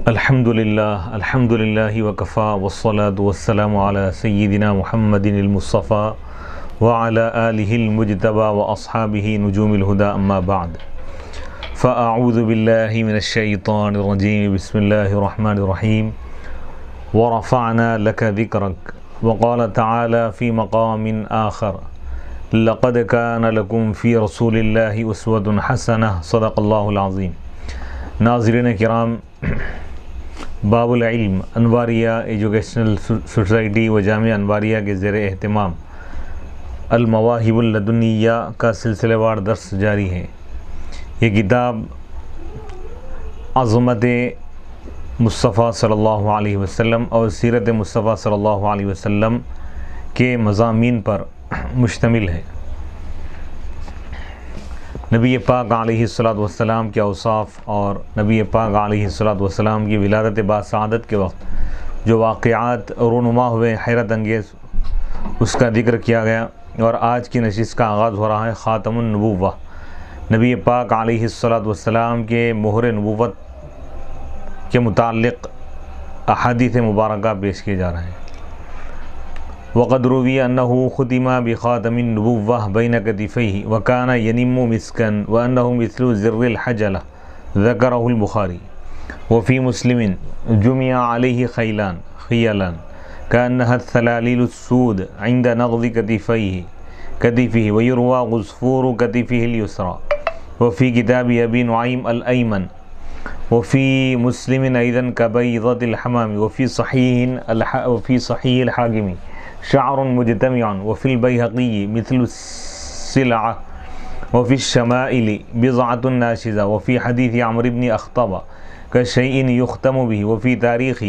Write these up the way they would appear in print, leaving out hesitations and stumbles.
الحمد للہ وکفا والصلاة والسلام علی سیدنا محمد المصطفیٰ وعلی آلہ المجتبی واصحابہ نجوم الہدی اما بعد فاعوذ باللہ من الشیطان الرجیم بسم اللہ الرحمن الرحیم ورفعنا لک ذکرک وقال تعالی فی مقام آخر لقد کان لکم فی رسول اللہ اسوۃ حسنہ صدق اللہ العظیم۔ ناظرین کرام، باب العلم انواریہ ایجوکیشنل سوسائٹی و جامعہ انواریہ کے زیر اہتمام المواہب اللدنیہ کا سلسلہ وار درس جاری ہے۔ یہ کتاب عظمت مصطفیٰ صلی اللہ علیہ وسلم اور سیرت مصطفیٰ صلی اللہ علیہ وسلم کے مضامین پر مشتمل ہے۔ نبی پاک علیہ الصلاۃ والسلام کے اوصاف اور نبی پاک علیہ الصلاۃ والسلام کی ولادت باسعادت کے وقت جو واقعات رونما ہوئے حیرت انگیز، اس کا ذکر کیا گیا، اور آج کی نشست کا آغاز ہو رہا ہے خاتم النبوہ، نبی پاک علیہ الصلاۃ والسلام کے مہر نبوت کے متعلق احادیث مبارکہ پیش کیے جا رہے ہیں۔ وقد روی انہ ختم بخاتم النبوہ بین کتفیہ وکان ینم مسکن وانہ مثل زر الحجلہ ذکرہ البخاری وفی مسلم جمع علیہ خیلا کانہا الثلالیل السود عند نغض کتفہ ویروى غصفور کتفہ اليسرى وفی کتاب ابی نعیم الایمن وفی مسلم ایضا کبیضۃ الحمام وفی صحیح الحاکم شعر مجتمع وفی البیہقی مثل السلعہ وفی الشمائل بضعۃ ناشزہ وفی حدیث عمرو بن اخطب کشیء یختم به وفی تاریخ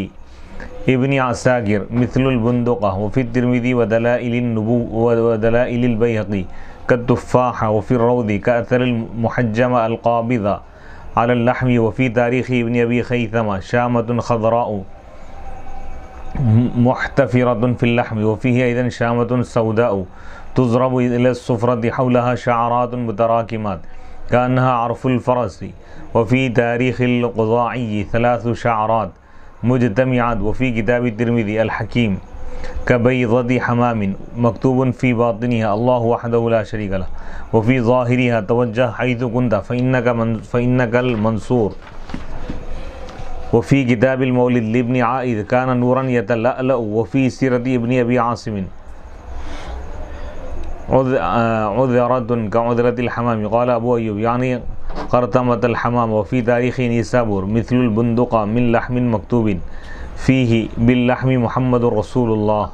ابن عساکر مثل البندقہ وفی الترمذی ودلائل البیہقی کالتفاح وفی الروض کأثر المحجم القابض على اللحم وفی تاریخ ابن ابی خیثمہ شامۃ خضراء محتفرة في اللحم وفيه أيضا شامة سوداء تضرب إلى الصفرة حولها شعرات متراكمات كأنها عرف الفرس وفي تاريخ القضاعي 3 شعرات مجتمعات وفي كتاب الترمذي الحكيم كبيضة حمام مكتوب في باطنها الله وحده لا شريك له وفي ظاهرها توجه حيث كنت فإنك المنصور وفی کتاب المولد لابن عائد کان نورا یتلألأ وفی سیرت ابن ابی عاصم عذرۃ کعذرۃ الحمام قال ابو ایوب یعنی قرطمۃ الحمام وفی تاریخ نیسابور مثل البندقہ من لحم مکتوب فیہ باللحم محمد رسول اللہ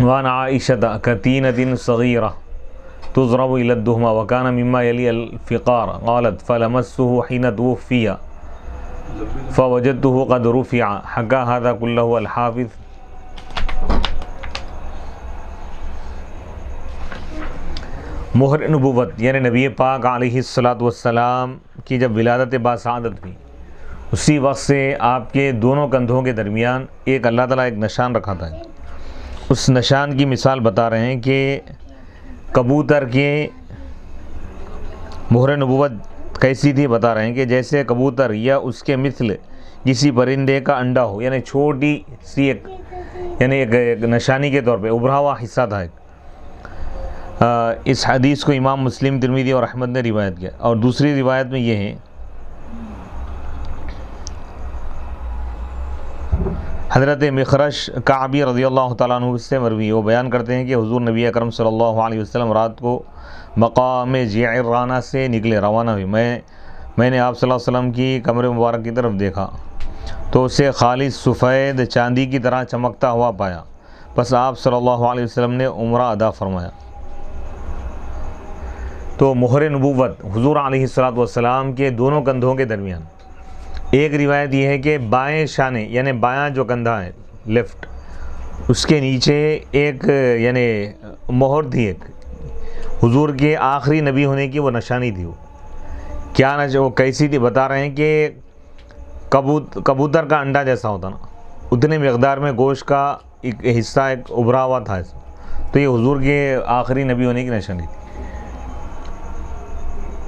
وعن عائشة کتینة صغیرہ تضرب إلى الدهمة وكان مما يلي الفقار قالت فلمسته حين توفي فوجدته قد رفع حكى هذا كله الحافظ مہر نبوت یعنی نبی پاک علیہ الصلاۃ والسلام کی جب ولادت باسعادت ہوئی، اسی وقت سے آپ کے دونوں کندھوں کے درمیان ایک اللہ تعالیٰ ایک نشان رکھا تھا۔ اس نشان کی مثال بتا رہے ہیں کہ کبوتر کے مہر نبوت کیسی تھی، بتا رہے ہیں کہ جیسے کبوتر یا اس کے مثل کسی پرندے کا انڈا ہو، یعنی چھوٹی سی ایک نشانی کے طور پہ ابھرا ہوا حصہ تھا۔ اس حدیث کو امام مسلم، ترمذی اور احمد نے روایت کیا، اور دوسری روایت میں یہ ہے حضرت مخرش کعبی رضی اللہ تعالیٰ عنہ سے مروی، وہ بیان کرتے ہیں کہ حضور نبی اکرم صلی اللہ علیہ وسلم رات کو مقام جعرانہ سے نکلے، روانہ ہوئے۔ میں نے آپ صلی اللہ علیہ وسلم کی کمر مبارک کی طرف دیکھا تو اسے خالص سفید چاندی کی طرح چمکتا ہوا پایا، پس آپ صلی اللہ علیہ وسلم نے عمرہ ادا فرمایا۔ تو مہر نبوت حضور علیہ الصلاۃ والسلام کے دونوں کندھوں کے درمیان، ایک روایت یہ ہے کہ بائیں شانے یعنی بایاں جو کندھا ہے لیفٹ، اس کے نیچے ایک یعنی مہر تھی، ایک حضور کے آخری نبی ہونے کی وہ نشانی تھی۔ وہ کیا وہ کیسی تھی بتا رہے ہیں کہ کبوتر کا انڈا جیسا ہوتا نا، اتنے مقدار میں گوشت کا ایک حصہ ایک ابھرا ہوا تھا، تو یہ حضور کے آخری نبی ہونے کی نشانی تھی۔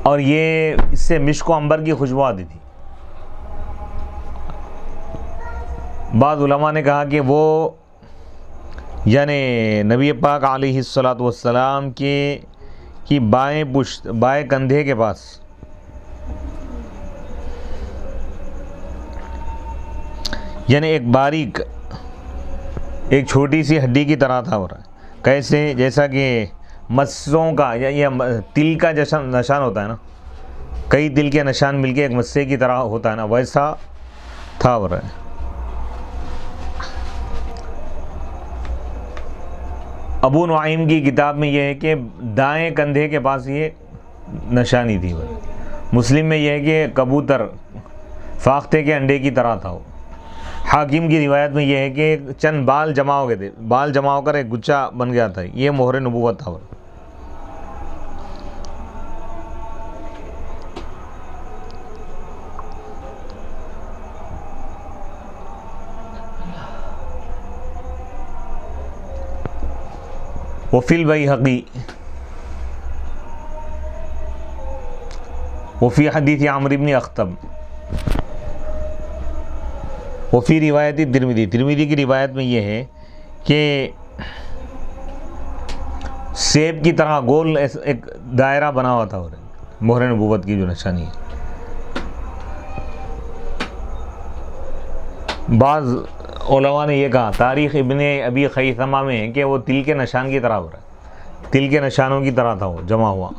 اور یہ اس سے مشک و عنبر کی خوشبو آتی تھی، بعض علماء نے کہا کہ وہ یعنی نبی پاک علیہ الصلاۃ والسلام کی بائیں پشت، بائیں کندھے کے پاس یعنی ایک باریک، ایک چھوٹی سی ہڈی کی طرح تھا. ہو رہا ہے کیسے؟ جیسا کہ مسوں کا یا تل کا جیسا نشان ہوتا ہے نا، کئی تل کے نشان مل کے ایک مسے کی طرح ہوتا ہے نا، ویسا تھا. ہو رہا ہے ابو نعیم کی کتاب میں یہ ہے کہ دائیں کندھے کے پاس یہ نشانی تھی. مسلم میں یہ ہے کہ کبوتر فاختے کے انڈے کی طرح تھا. حاکم کی روایت میں یہ ہے کہ چند بال جمع ہو گئے تھے، بال جمع ہو کر ایک گچھا بن گیا تھا. یہ مہر نبوت تھا. وفی البیہقی وفی حدیث عمرو بن اخطب وفی روایت ترمذی کی روایت میں یہ ہے کہ سیب کی طرح گول ایک دائرہ بنا ہوا تھا. مہر نبوت کی جو نشانی ہے. بعض علماء نے یہ کہا، تاریخ ابن ابی خیثمہ میں ہے کہ وہ تل کے نشان کی طرح ہو رہا ہے، تل کے نشانوں کی طرح تھا وہ جمع ہوا.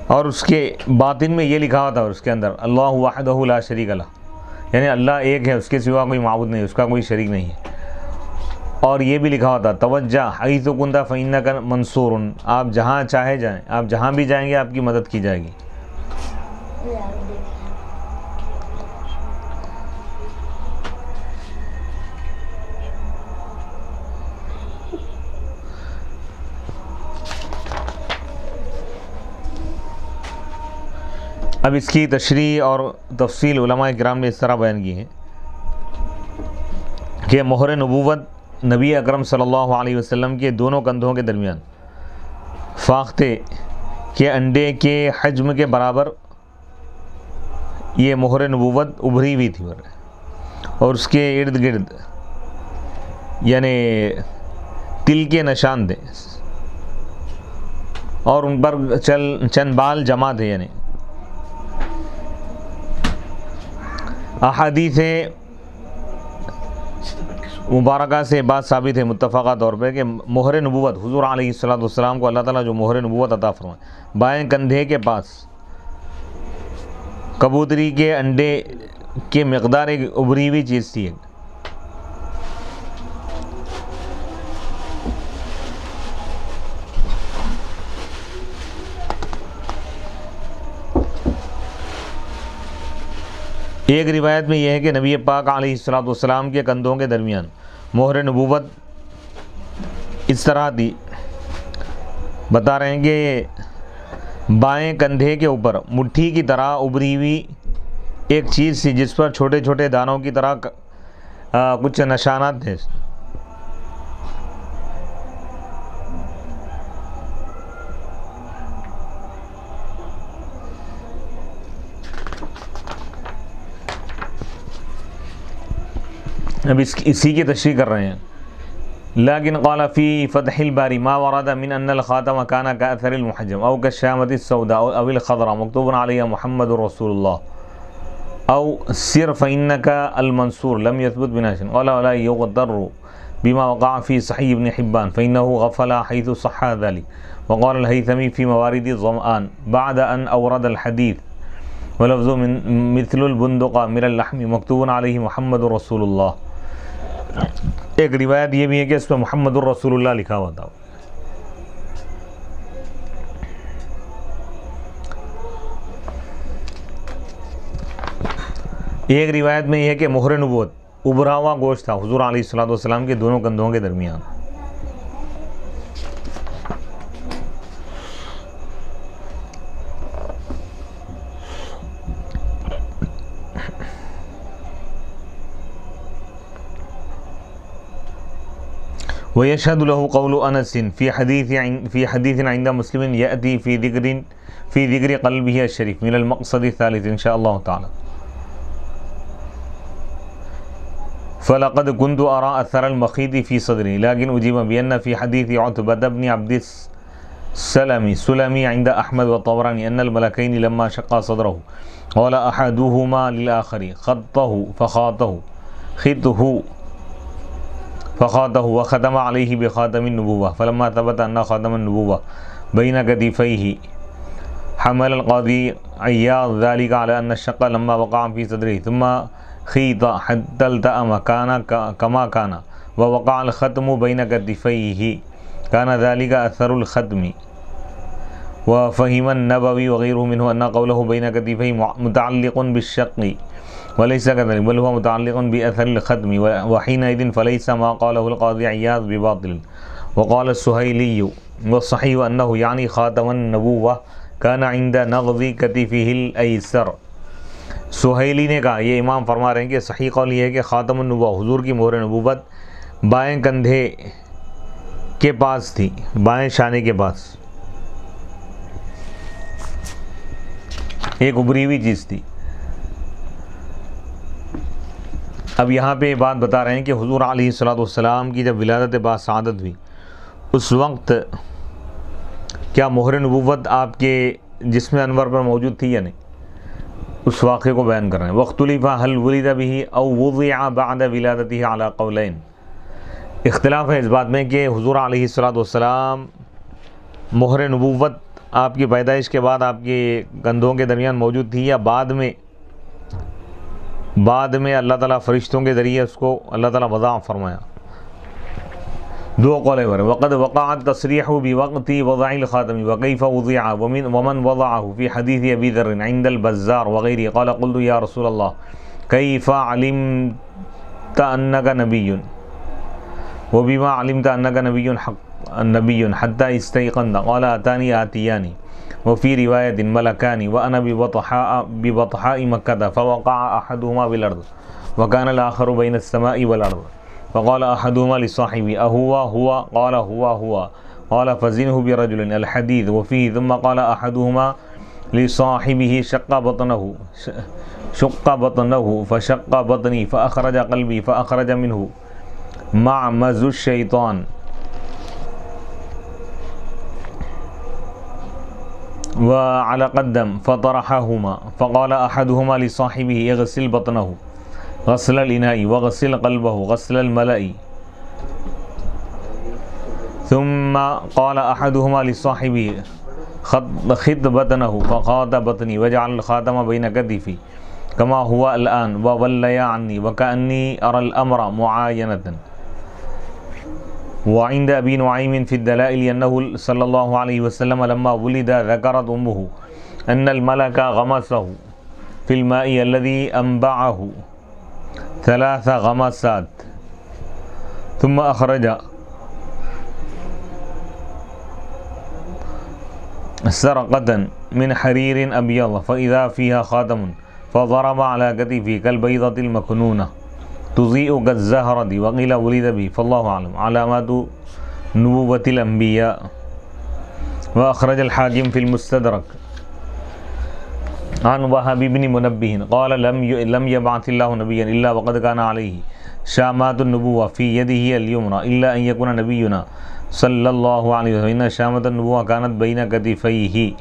اور اس کے باطن میں یہ لکھا ہوا تھا، اور اس کے اندر اللہ وحدہ لا شریک لہ، یعنی اللہ ایک ہے، اس کے سوا کوئی معبود نہیں، اس کا کوئی شریک نہیں ہے. اور یہ بھی لکھا ہوا تھا توجہ حیث کنت فانک منصور، آپ جہاں چاہے جائیں، آپ جہاں بھی جائیں گے آپ کی مدد کی جائے گی. اب اس کی تشریح اور تفصیل علماء کرام نے اس طرح بیان کی ہے کہ مہر نبوت نبی اکرم صلی اللہ علیہ وسلم کے دونوں کندھوں کے درمیان فاختے کے انڈے کے حجم کے برابر یہ مہر نبوت ابھری ہوئی تھی، اور اس کے ارد گرد یعنی تل کے نشان تھے، اور ان پر چند بال جمع تھے. یعنی احادیث مبارکہ سے بات ثابت ہے متفقہ طور پہ کہ مہر نبوت حضور علیہ الصلوۃ والسلام کو اللہ تعالیٰ جو مہر نبوت عطا فرمائے، بائیں کندھے کے پاس کبوتری کے انڈے کے مقدار ایک ابھری ہوئی چیز تھی. ایک روایت میں یہ ہے کہ نبی پاک علیہ الصلوۃ والسلام کے کندھوں کے درمیان مہر نبوت اس طرح تھی. بتا رہے ہیں کہ بائیں کندھے کے اوپر مٹھی کی طرح ابھری ہوئی ایک چیز تھی، جس پر چھوٹے چھوٹے دانوں کی طرح کچھ نشانات تھے. اب اسی کی تشریح کر رہے ہیں. لیکن قال فی فتح الباری ما ورد من ان الخاتم كان كاثر المحجم او كالشامة السوداء او الخضراء مكتوب عليها محمد رسول الله او سر فإنك المنصور لم يثبت بناشن ولا يغتر بما وقع في صحيح ابن حبان فإنه غفل حيث صح ذلك. وقال الهيثمي في موارد الظمآن بعد ان اورد الحديث ولفظ مثل البندق من اللحم مكتوب عليه محمد رسول الله. ایک روایت یہ بھی ہے کہ اس پہ محمد الرسول اللہ لکھا ہوا تھا. ایک روایت میں یہ ہے کہ مہر نبوت ابھرا ہوا گوشت تھا حضور علیہ الصلوۃ والسلام کے دونوں کندھوں کے درمیان. ويشهد له قول أنس في حديث عند مسلم يأتي في ذكر قلبه الشريف من المقصد الثالث إن شاء الله تعالى. فلقد كنت أرى أثر المخيط في صدري لكن أجيب بأن في حديث عتبة بن عبد السلمي عند أحمد والطبراني أن الملكين لما شقا صدره قال أحدهما للآخر خطه وختم عليه بخاتم النبوة فلما ثبت أن خاتم النبوة بين كتفيه حمل القاضي عياض ذلك على أن الشق لما وقع في صدره ثم خيط حتى التأم كان كما كان ووقع الختم بين كتفيه كان ذلك أثر الختم. وفهم النبوي وغيره منه أن قوله بين كتفيه متعلق بالشق وليس كذلك بل هو متعلق بأثر الختم وحينئذ فليس ما قاله القاضي عياض بباطل. وقال السهيلي والصحيح أنه يعني خاتم النبوة كان عند نغض كتفه الأيسر. سہیلی نے کہا، یہ امام فرما رہے ہیں کہ صحیح قول یہ ہے کہ خاتم النبوہ حضور کی مہر نبوت بائیں کندھے کے پاس تھی، بائیں شانے کے پاس ایک ابری ہوئی چیز تھی. اب یہاں پہ یہ بات بتا رہے ہیں کہ حضور علیہ الصلوۃ والسلام کی جب ولادت باسعادت ہوئی اس وقت کیا مہر نبوت آپ کے جسم انور پر موجود تھی یا نہیں، اس واقعے کو بیان کر رہے ہیں. واختلف هل ولد به او وضع بعد ولادته على قولین، اختلاف ہے اس بات میں کہ حضور علیہ الصلوۃ والسلام مہر نبوت آپ کی پیدائش کے بعد آپ کے کندھوں کے درمیان موجود تھی یا بعد میں اللہ تعالیٰ فرشتوں کے ذریعے اس کو اللہ تعالیٰ وضع فرمایا. دو قول ہیں. وقد وقع التصریح بوقت وضع الخاتم وكيف وضع ومن وضعه في حديث ابي ذر عند البزار وغيره قال قلت يا رسول الله كيف علمت انك نبي وبما علمت انك نبي حتى استيقنت قال اتاني آتيان وفي رواية ملكان وانا ببطحاء مكة فوقع احدهما بالارض وكان الاخر بين السماء والارض فقال احدهما لصاحبه اهو قال هو قال فزنه برجل الحديث وفيه ثم قال احدهما لصاحبه شق بطنه فشق بطني فاخرج قلبي فاخرج منه معمز الشيطان وعلى قدم فطرحهما فقال احدهما لصاحبه اغسل بطنه غسل الإناء وغسل قلبه غسل الملأ ثم قال أحدهما لصاحبه خط بطنه فخاط بطني وجعل الخاتم بين كتفي كما هو الآن وولي عني وكأني أرى الأمر معاينة. وعند أبي نعيم في الدلائل أنه صلى الله عليه وسلم لما ولد ذكرت أمه أن الملك غمسه في الماء الذي أنبعه 3 غمسات ثم أخرج سرقة من حرير أبيض فإذا فيها خاتم فضرب على كتفه كالبيضة المكنونة تضيء كالزهرة وقيل ولد به فالله أعلم. علامات نبوة الأنبياء. وأخرج الحاكم في المستدرك عن وهب بن منبه قال لم يبعث الله نبيا إلا وقد كان عليه شامات النبوة في يده اليمنى إلا أن يكون نبينا صلى الله عليه وسلم إن شامة النبوة كانت بين كتفيه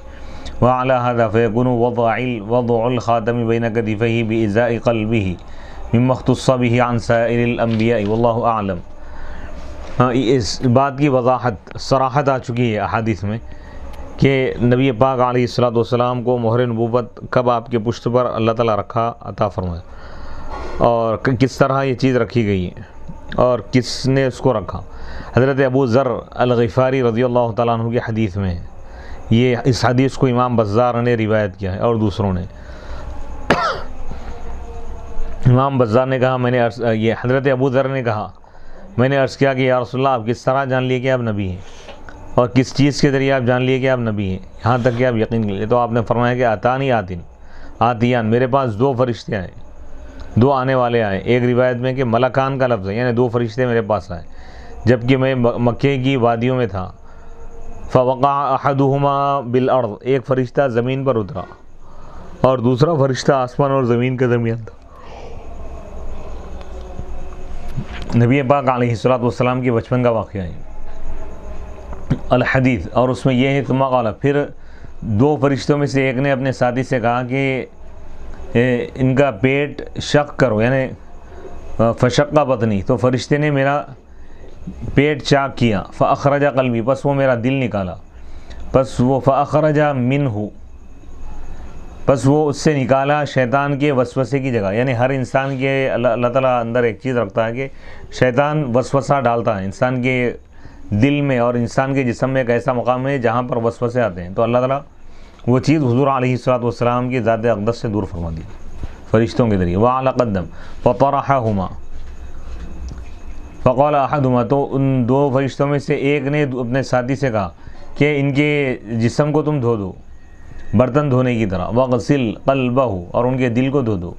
وعلى هذا فيكون وضع الخاتم بين كتفيه بإزاء قلبه مما اختص به عن سائر الأنبياء والله أعلم. اس بات کی وضاحت صراحت آ چکی ہے احادیث میں کہ نبی پاک علیہ الصلوۃ والسلام کو مہر نبوت کب آپ کے پشت پر اللہ تعالیٰ رکھا عطا فرمایا اور کس طرح یہ چیز رکھی گئی ہے اور کس نے اس کو رکھا. حضرت ابو ذر الغفاری رضی اللہ تعالیٰ عنہ کی حدیث میں یہ اس حدیث کو امام بزار نے روایت کیا ہے اور دوسروں نے. امام بزار نے کہا یہ حضرت ابو ذر نے کہا میں نے عرض کیا کہ یا رسول اللہ آپ کس طرح جان لیے کہ آپ نبی ہیں اور کس چیز کے ذریعے آپ جان لیے کہ آپ نبی ہیں یہاں تک کہ آپ یقین لیے. تو آپ نے فرمایا کہ آتیان میرے پاس 2 فرشتے آئے 2 آنے والے آئے. ایک روایت میں کہ ملکان کا لفظ ہے یعنی 2 فرشتے میرے پاس آئے جبکہ میں مکے کی وادیوں میں تھا. فوقع احدہما بالارض، ایک فرشتہ زمین پر اترا اور دوسرا فرشتہ آسمان اور زمین کے درمیان تھا. نبی پاک علیہ الصلوۃ والسلام کے بچپن کا واقعہ ہے. الحدیث، اور اس میں یہ ہے ثم قال، پھر دو فرشتوں میں سے ایک نے اپنے ساتھی سے کہا کہ ان کا پیٹ شق کرو، یعنی فشق بطنی، تو فرشتے نے میرا پیٹ چاک کیا. فاخرج قلبی، پس وہ میرا دل نکالا. پس وہ فاخرج منہ، پس وہ اس سے نکالا شیطان کے وسوسے کی جگہ. یعنی ہر انسان کے اللہ تعالیٰ اندر ایک چیز رکھتا ہے کہ شیطان وسوسہ ڈالتا ہے انسان کے دل میں، اور انسان کے جسم میں ایک ایسا مقام ہے جہاں پر وسوسے آتے ہیں. تو اللہ تعالیٰ وہ چیز حضور علیہ الصلوۃ والسلام کی ذات اقدس سے دور فرما دی فرشتوں کے ذریعے. وعلی قدم فطرحہما فقال احدہما، تو ان دو فرشتوں میں سے ایک نے اپنے ساتھی سے کہا کہ ان کے جسم کو تم دھو دو برتن دھونے کی طرح. وغسل قلبہ، اور ان کے دل کو دھو دو.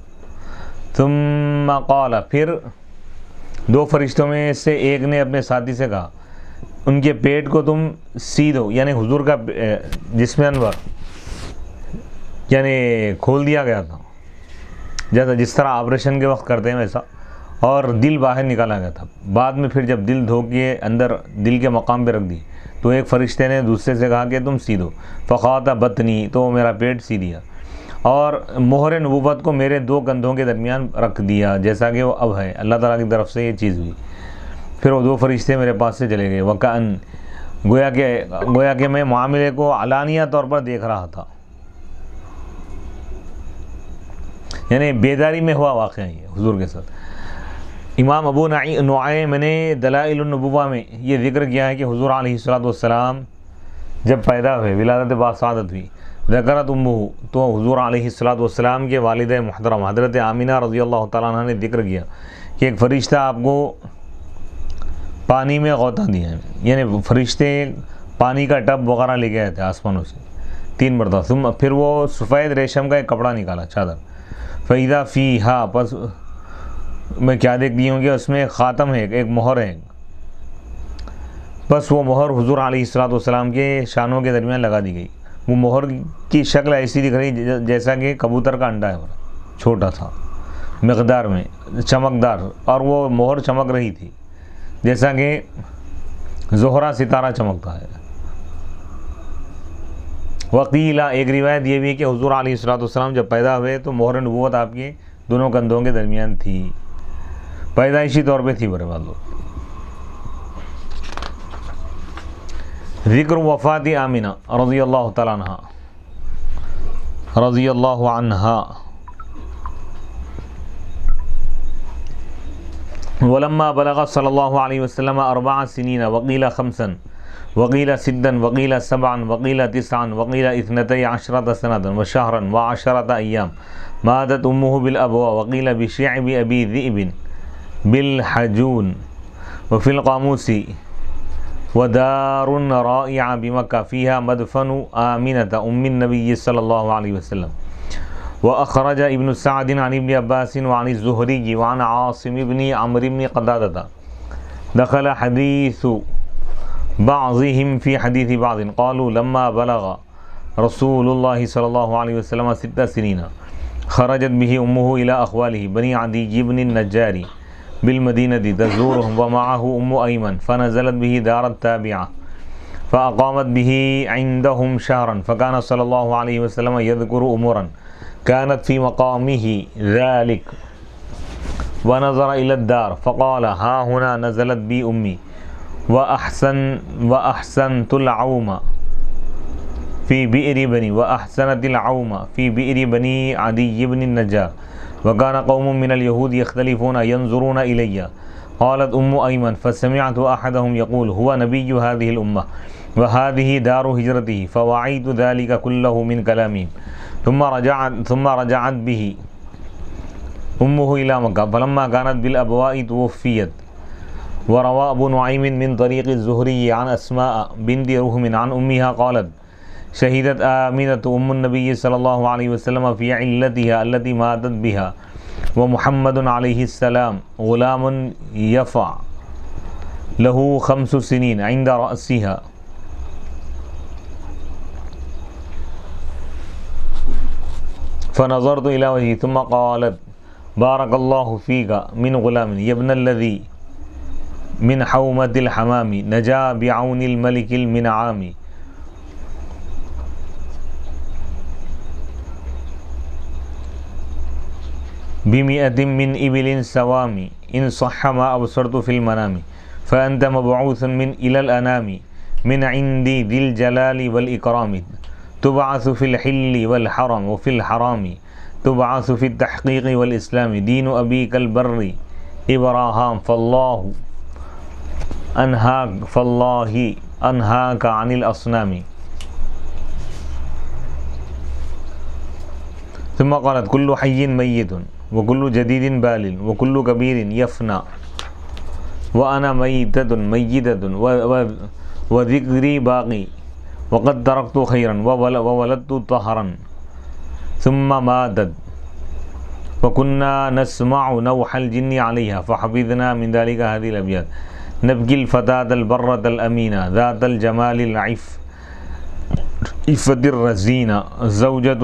ثم قال، پھر دو فرشتوں میں سے ایک نے اپنے ساتھی سے کہا ان کے پیٹ کو تم سی دو. یعنی حضور کا جسم انور یعنی کھول دیا گیا تھا، جیسا جس طرح آپریشن کے وقت کرتے ہیں ویسا، اور دل باہر نکالا گیا تھا. بعد میں پھر جب دل دھو کے اندر دل کے مقام پہ رکھ دی تو ایک فرشتے نے دوسرے سے کہا کہ تم سی دو. فخاط بطنی، تو میرا پیٹ سی دیا، اور مہر نبوت کو میرے دو کندھوں کے درمیان رکھ دیا جیسا کہ وہ اب ہے. اللہ تعالیٰ کی طرف سے یہ چیز ہوئی. پھر وہ دو فرشتے میرے پاس سے چلے گئے. وکأن، گویا کہ میں معاملے کو علانیہ طور پر دیکھ رہا تھا. یعنی بیداری میں ہوا واقعہ یہ حضور کے ساتھ. امام ابو نعیم نے دلائل النبوہ میں یہ ذکر کیا ہے کہ حضور علیہ الصلوۃ والسلام جب پیدا ہوئے، ولادت باسعادت ہوئی، ذکرت امہ، تو حضور علیہ الصلوۃ والسلام کے والد محترم حضرت آمینہ رضی اللہ تعالیٰ عنہ نے ذکر کیا کہ ایک فرشتہ آپ کو پانی میں غوطہ دیا ہے. یعنی فرشتے پانی کا ٹب وغیرہ لے کے آئے تھے آسمانوں سے 3 مرتبہ. پھر وہ سفید ریشم کا ایک کپڑا نکالا، چادر. فَإِذَا فِيهَا، پس میں کیا دیکھتی ہوں کہ اس میں ایک خاتم ہے، ایک مہر ہے. بس وہ مہر حضور علیہ الصلوۃ والسلام کے شانوں کے درمیان لگا دی گئی. وہ مہر کی شکل ایسی دکھ رہی جیسا کہ کبوتر کا انڈا ہے، چھوٹا تھا مقدار میں، چمکدار، اور وہ مہر چمک رہی تھی جیسا کہ زہرہ ستارہ چمکتا ہے. وقیلہ، ایک روایت یہ بھی ہے کہ حضور علیہ الصلوۃ والسلام جب پیدا ہوئے تو مہر نبوت آپ کے دونوں کندھوں کے درمیان تھی، پیدائشی طور پہ تھی. برے والو ذکر وفات آمینہ رضی اللہ تعالیٰ عنہا. ولما بلغ صلی اللہ علیہ وسلم 4 سنین وقیل 5 وقیل 6 وقیل 7 وقیل 9 وقیل 12 سنة وشهرا و10 أيام ماتت أمه بالأبواء وقيل بشعب أبي ذئب بالحجون. وفي القاموس ودار رائعة بمكة فيها مدفن آمنة أم النبي صلى الله عليه وسلم. وأخرج ابن سعد عن ابن عباس وعن الزهري وعن عاصم بن عمرو بن قتادة دخل حديث بعضهم في حديث بعض قالوا لما بلغ رسول الله صلى الله عليه وسلم 6 سنين خرجت به أمه إلى أخواله بني عدي بن النجار بالمدينة تزورهم ومعه أيمن فنزلت به دار التابعة فأقامت به عندهم شهرا فكان صلى الله عليه وسلم يذكر أمورا كانت في مقامه ذلك ونظر إلى الدار فقال ها هنا نزلت بي أمي وأحسنت العوم في بئر بني وأحسنت العوم في بئر بني عدي بن النجار وكان قوم من اليهود يختلفون ينظرون إلي. قالت أيمن فسمعت أحدهم يقول هو نبي هذه الأمة وهذه دار هجرته فوعيت ذلك كله من كلامهم. ثم رجعت به أمه إلى مكة فلما كانت بالأبواء توفيت. وروى أبو نعيم من طريق الزهري عن أسماء بنت رهم عن أمها قالت شهدت آمنة أم النبي صلى الله عليه وسلم في علتها التي ماتت بها ومحمد عليه السلام غلام يفع له 5 سنين عند رأسها فنظرت إلى وجهه ثم قالت بارك الله فيك من غلام يا ابن الذي من حومة الحمام نجا بعون الملك المنعام بمئة من إبل سوام إن صح ما أبصرت في المنام فأنت مبعوث من إلى الأنام من عندي ذي الجلال والإكرام تبعث في الحل والحرم وفي الحرام تبعث في التحقيق والإسلام دين أبيك البر إبراهام فالله أنهاك عن الأصنام. ثم قالت كل حي ميت وكل جديد بال وكل كبير يفنى وأنا ميتة وذكري باقي وقد تركت خيرا وولدت طهرا ثم ماتت وكنا نسمع نوح الجن عليها فحفظنا من ذلك هذه الأبيات نبكي الفتاة البرة الأمينة ذات الجمال العفة الرزينة زوجة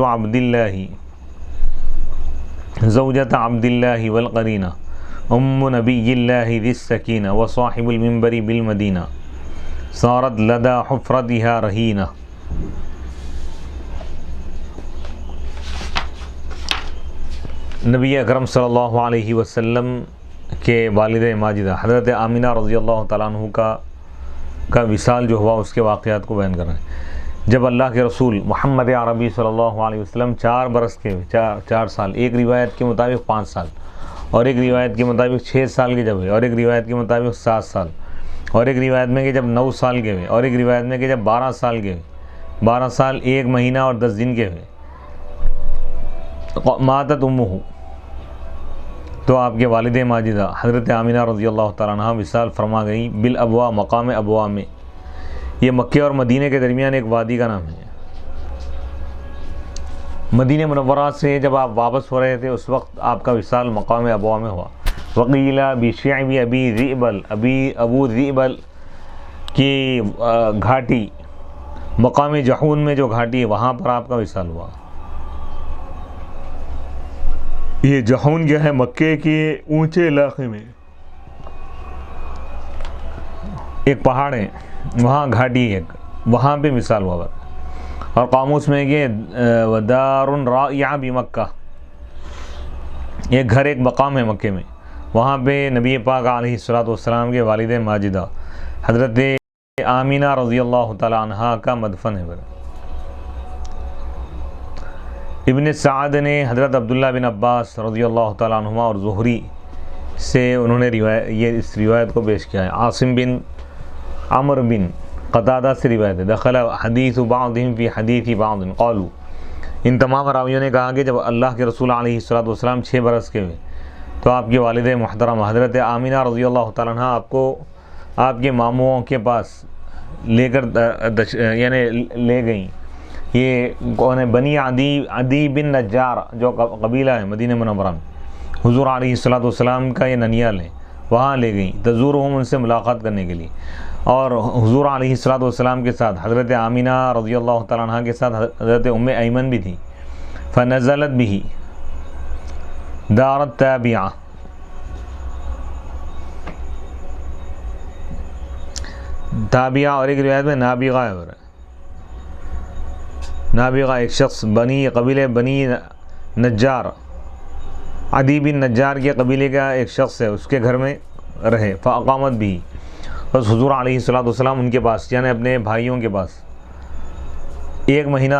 عبد الله والقرينة أم نبي الله ذي السكينة وصاحب المنبر بالمدينة صارت لدى حفرتها رهينة. نبی اکرم صلی اللہ علیہ وسلم کے والد ماجدہ حضرت آمینہ رضی اللہ تعالیٰ عنہ کا وصال جو ہوا اس کے واقعات کو بیان کر رہے ہیں. جب اللہ کے رسول محمد عربی صلی اللہ علیہ وسلم 4 برس کے 4 سال، ایک روایت کے مطابق 5 سال اور ایک روایت کے مطابق 6 سال کے جب ہوئے اور ایک روایت کے مطابق 7 سال اور ایک روایت میں کہ جب 9 سال کے ہوئے اور ایک روایت میں کہ جب 12 سال کے ہوئے، 12 سال 1 مہینہ اور 10 دن کے ہوئے، ماتت امہ، تو آپ کے والد ماجدہ حضرت آمینہ رضی اللہ تعالیٰ عنہ وصال فرما گئی بالابوا، مقام ابوا میں. یہ مکہ اور مدینہ کے درمیان ایک وادی کا نام ہے. مدینہ منورہ سے جب آپ واپس ہو رہے تھے اس وقت آپ کا وصال مقام ابوا میں ہوا. وقیلا بشعب ابی ذئبل، ابو ذئبل کی گھاٹی، مقام جحون میں جو گھاٹی ہے وہاں پر آپ کا وصال ہوا. یہ جحون کیا ہے؟ مکے کے اونچے علاقے میں ایک پہاڑ ہے، وہاں گھاٹی ہے، وہاں پہ وصال ہوا. اور قاموس میں کہ ودار رائع بمکہ، ایک گھر ایک مقام ہے مکے میں، وہاں پہ نبی پاک علیہ الصلوۃ والسلام کے والد ماجدہ حضرت آمینہ رضی اللہ تعالی عنہا کا مدفن ہے. ابن سعد نے حضرت عبداللہ بن عباس رضی اللہ تعالیٰ عنہما اور زہری سے انہوں نے اس روایت کو پیش کیا ہے. عاصم بن عمر بن قتادہ سے روایت ہے دخل حدیث بعضهم فی حدیث بعض قالوا، ان تمام راویوں نے کہا کہ جب اللہ کے رسول علیہ الصلوۃ والسلام 6 برس کے ہوئے تو آپ کے والد محترم حضرت آمینہ رضی اللہ تعالیٰ عنہ آپ کو آپ کے ماموں کے پاس لے کر یعنی لے گئیں. یہ کون ہے؟ بنی عدی بن نجار جو قبیلہ ہے مدینہ منورہ میں، حضور علیہ الصلوۃ والسلام کا یہ ننیال ہے، وہاں لے گئیں تزورہم، ان سے ملاقات کرنے کے لیے. اور حضور علیہ الصلوۃ والسلام کے ساتھ حضرت آمینہ رضی اللہ تعالیٰ عنہ کے ساتھ حضرت ام ایمن بھی تھی. فنزلت بھی دارت تابعہ، تابعہ اور ایک روایت میں نابغہ ہے. نابغہ ایک شخص بنی قبیلے بنی نجار، عدی بن نجار کے قبیلے کا ایک شخص ہے، اس کے گھر میں رہے. فاقامت بھی، بس حضور علیہ الصلوۃ والسلام ان کے پاس یعنی اپنے بھائیوں کے پاس 1 مہینہ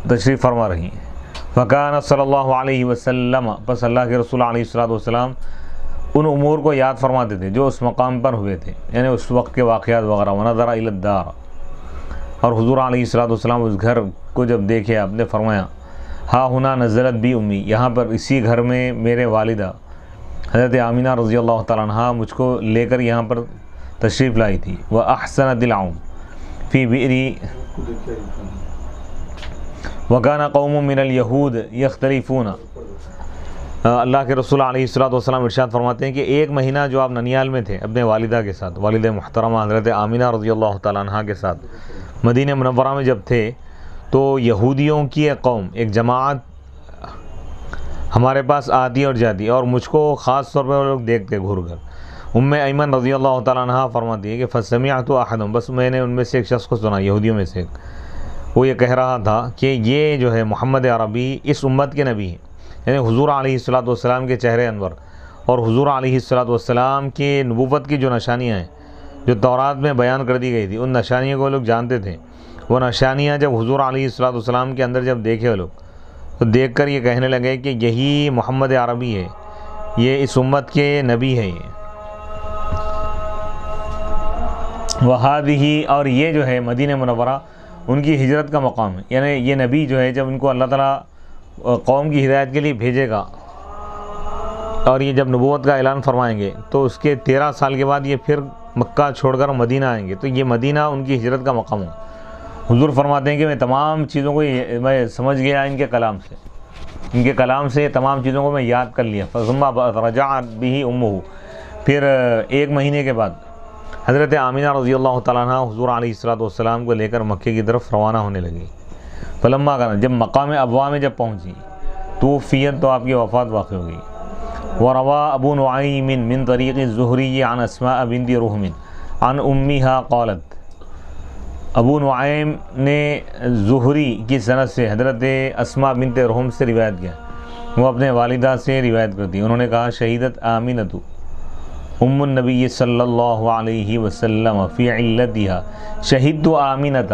تشریف فرما رہی. فکان صلی اللہ علیہ وسلم، بس اللہ کے رسول علیہ الصلوۃ والسلام ان امور کو یاد فرماتے تھے جو اس مقام پر ہوئے تھے، یعنی اس وقت کے واقعات وغیرہ. ونظر الی الدار، اور حضور علیہ الصلوۃ والسلام اس گھر کو جب دیکھے آپ نے فرمایا ہا ہنا نزلت بی امی، یہاں پر اسی گھر میں میرے والدہ حضرت آمینہ رضی اللہ تعالیٰ عنہ مجھ کو لے کر یہاں پر تشریف لائی تھی. وَأَحْسَنَتِ الْعَوْمِ فِي بِئْرِ وَكَانَ قَوْمٌ مِّنَ الْيَهُودِ يَخْتَلِفُونَ اللہ کے رسول علیہ الصلوۃ والسلام ارشاد فرماتے ہیں کہ ایک مہینہ جو آپ ننیال میں تھے اپنے والدہ کے ساتھ، والد محترمہ حضرت آمینہ رضی اللہ تعالیٰ عنہ کے ساتھ مدینہ منورہ میں جب تھے، تو یہودیوں کی ایک قوم، ایک جماعت ہمارے پاس آتی اور جاتی، اور مجھ کو خاص طور پہ وہ لوگ دیکھتے گھر گھر۔ ایمن رضی اللہ تعالیٰ عنہ فرماتی ہے کہ فسمعت احدهم، بس میں نے ان میں سے ایک شخص کو سنا، یہودیوں میں سے ایک، وہ یہ کہہ رہا تھا کہ یہ جو ہے محمد عربی اس امت کے نبی ہیں، یعنی حضور علیہ الصلوۃ والسلام کے چہرے انور اور حضور علیہ الصلوۃ والسلام کی نبوت کی جو نشانیاں ہیں جو تورات میں بیان کر دی گئی تھی، ان نشانیوں کو لوگ جانتے تھے۔ وہ نشانیاں جب حضور علیہ الصلوۃ والسلام کے اندر جب دیکھے وہ لوگ، تو دیکھ کر یہ کہنے لگے کہ یہی محمد عربی ہے، یہ اس امت کے نبی ہے۔ یہ وہادی، اور یہ جو ہے مدینہ منورہ ان کی ہجرت کا مقام ہے، یعنی یہ نبی جو ہے جب ان کو اللہ تعالیٰ قوم کی ہدایت کے لیے بھیجے گا اور یہ جب نبوت کا اعلان فرمائیں گے، تو اس کے 13 سال کے بعد یہ پھر مکہ چھوڑ کر مدینہ آئیں گے، تو یہ مدینہ ان کی ہجرت کا مقام ہے۔ حضور فرماتے ہیں کہ میں تمام چیزوں کو میں سمجھ گیا ان کے کلام سے، ان کے کلام سے تمام چیزوں کو میں یاد کر لیا۔ ثم رجعت به امه، پھر ایک مہینے کے بعد حضرت آمینہ رضی اللہ تعالیٰ عنہ حضور علیہ الصلوۃ والسلام کو لے کر مکے کی طرف روانہ ہونے لگی۔ فلما کان، جب مقام ابوا میں جب پہنچی، توفیت، تو آپ کی وفات واقع ہو گئی۔ وروا ابو نعیم من طریق الزہری عن اسماء بنت رحم عن امها قالت، ابو نعیم نے زہری کی سند سے حضرت اسماء بنت رحم سے روایت کیا، وہ اپنے والدہ سے روایت کرتی، انہوں نے کہا شہیدت آمینۃ ام النبی صلی اللہ علیہ وسلم فی علتها، شہدت آمینۃ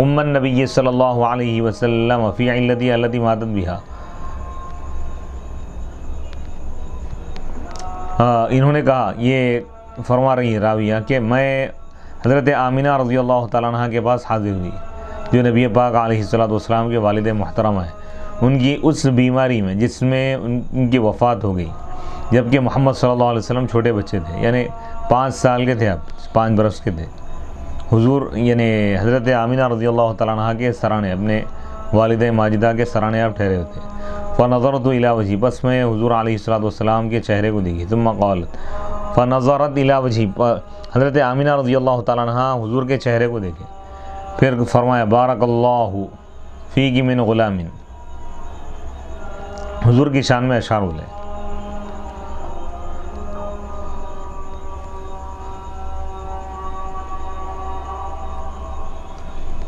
ام النبی صلی اللہ علیہ وسلم فی علتها التي ماتت بها۔ انہوں نے کہا، یہ فرما رہی ہے راویہ، کہ میں حضرت آمینہ رضی اللہ تعالیٰ عنہ کے پاس حاضر ہوئی، جو نبی پاک علیہ الصلوۃ والسلام کے والد محترمہ ہیں، ان کی اس بیماری میں جس میں ان کی وفات ہو گئی، جبکہ محمد صلی اللہ علیہ وسلم چھوٹے بچے تھے، یعنی 5 سال کے تھے، آپ 5 برس کے تھے۔ حضور یعنی حضرت آمینہ رضی اللہ تعالیٰ عنہ کے سرانے، اپنے والد ماجدہ کے سرانے آپ ٹھہرے ہوتے۔ فنظرت الی وجہی، بس میں حضور علیہ الصلوۃ والسلام کے چہرے کو دیکھی۔ ثم قالت، فنظرت الی وجہی، حضرت آمینہ رضی اللہ تعالیٰ عنہ حضور کے چہرے کو دیکھے، پھر فرمایا بارک اللہ فیک من غلام، حضور کی شان میں اشعار بولے۔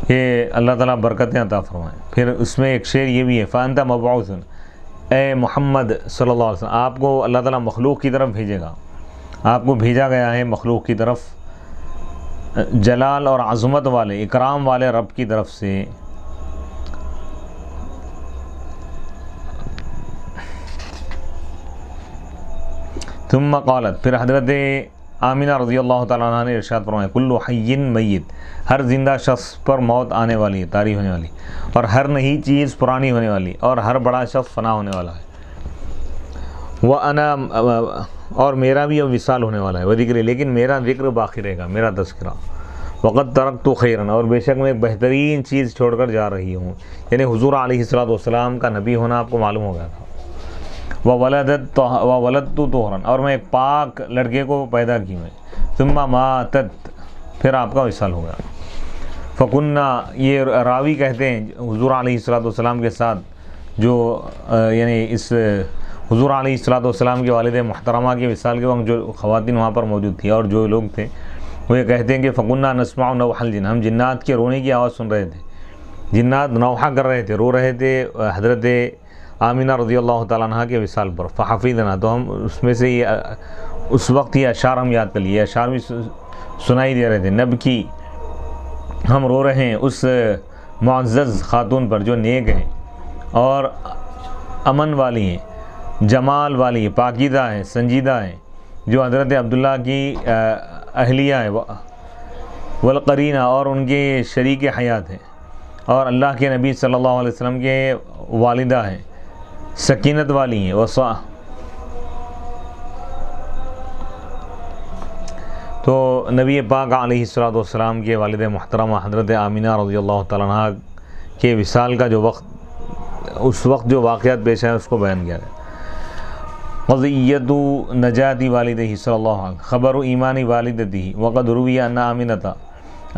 کہ اللہ تعالیٰ برکتیں عطا فرمائیں۔ پھر اس میں ایک شعر یہ بھی ہے، فَأَنْتَ مَبْعُوثٌ، اے محمد صلی اللہ علیہ وسلم، آپ کو اللہ تعالیٰ مخلوق کی طرف بھیجے گا، آپ کو بھیجا گیا ہے مخلوق کی طرف، جلال اور عظمت والے، اکرام والے رب کی طرف سے۔ ثم قالت، پھر حضرت آمینہ رضی اللہ تعالیٰ عنہ نے ارشاد فرمایا، کل حی میت، ہر زندہ شخص پر موت آنے والی ہے، طاری ہونے والی، اور ہر نئی چیز پرانی ہونے والی، اور ہر بڑا شخص فنا ہونے والا ہے۔ وَأَنَا، اور میرا بھی اب وصال ہونے والا ہے، وہ ذکر، لیکن میرا ذکر باقی رہے گا، میرا تذکرہ۔ وَقَدْ تَرَكْتُ خَيْرًا، اور بے شک میں ایک بہترین چیز چھوڑ کر جا رہی ہوں، یعنی حضور علیہ الصلوۃ والسلام کا نبی ہونا آپ کو معلوم ہو گیا تھا۔ وَوَلَدْتُ طُهْرًا، اور میں ایک پاک لڑکے کو پیدا کی میں۔ ثُمَّ مَاتَتْ، پھر آپ کا وصال ہو گیا۔ فَكُنَّا، یہ راوی کہتے ہیں حضور علیہ الصلوۃ والسلام کے ساتھ جو یعنی اس حضور علیہ الصلوۃ والسلام کے والد محترمہ کے وصال کے وقت جو خواتین وہاں پر موجود تھیں اور جو لوگ تھے، وہ یہ کہتے ہیں کہ فَكُنَّا نَسْمَعُ نَوْحَ الْجِنِّ، ہم جنات کے رونے کی آواز سن رہے تھے، جنات نوحہ کر رہے تھے، رو رہے تھے حضرت آمینہ رضی اللہ تعالیٰ عنہ کے وصال پر۔ فحفظنا، تو ہم اس میں سے یہ اس وقت یہ اشعار ہم یاد کر لیے، اشعار بھی سنائی دے رہے تھے۔ نبکی، ہم رو رہے ہیں اس معزز خاتون پر جو نیک ہیں اور امن والی ہیں، جمال والی ہیں، پاکیزہ ہیں، سنجیدہ ہیں، جو حضرت عبداللہ کی اہلیہ ہیں، والقرینہ، اور ان کے شریک حیات ہیں، اور اللہ کے نبی صلی اللہ علیہ وسلم کے والدہ ہیں، سکینت والی ہیں۔ تو نبی پاک علیہ الصلوۃ والسلام کے والد محترمہ حضرت آمینہ رضی اللہ تعالیٰ عنہ کے وصال کا جو وقت، اس وقت جو واقعات پیش آئے اس کو بیان کیا ہے۔ قضیۃ نجات والدہ صلی اللہ علیہ خبر ایمان والدتہ وقد روی ان آمنۃ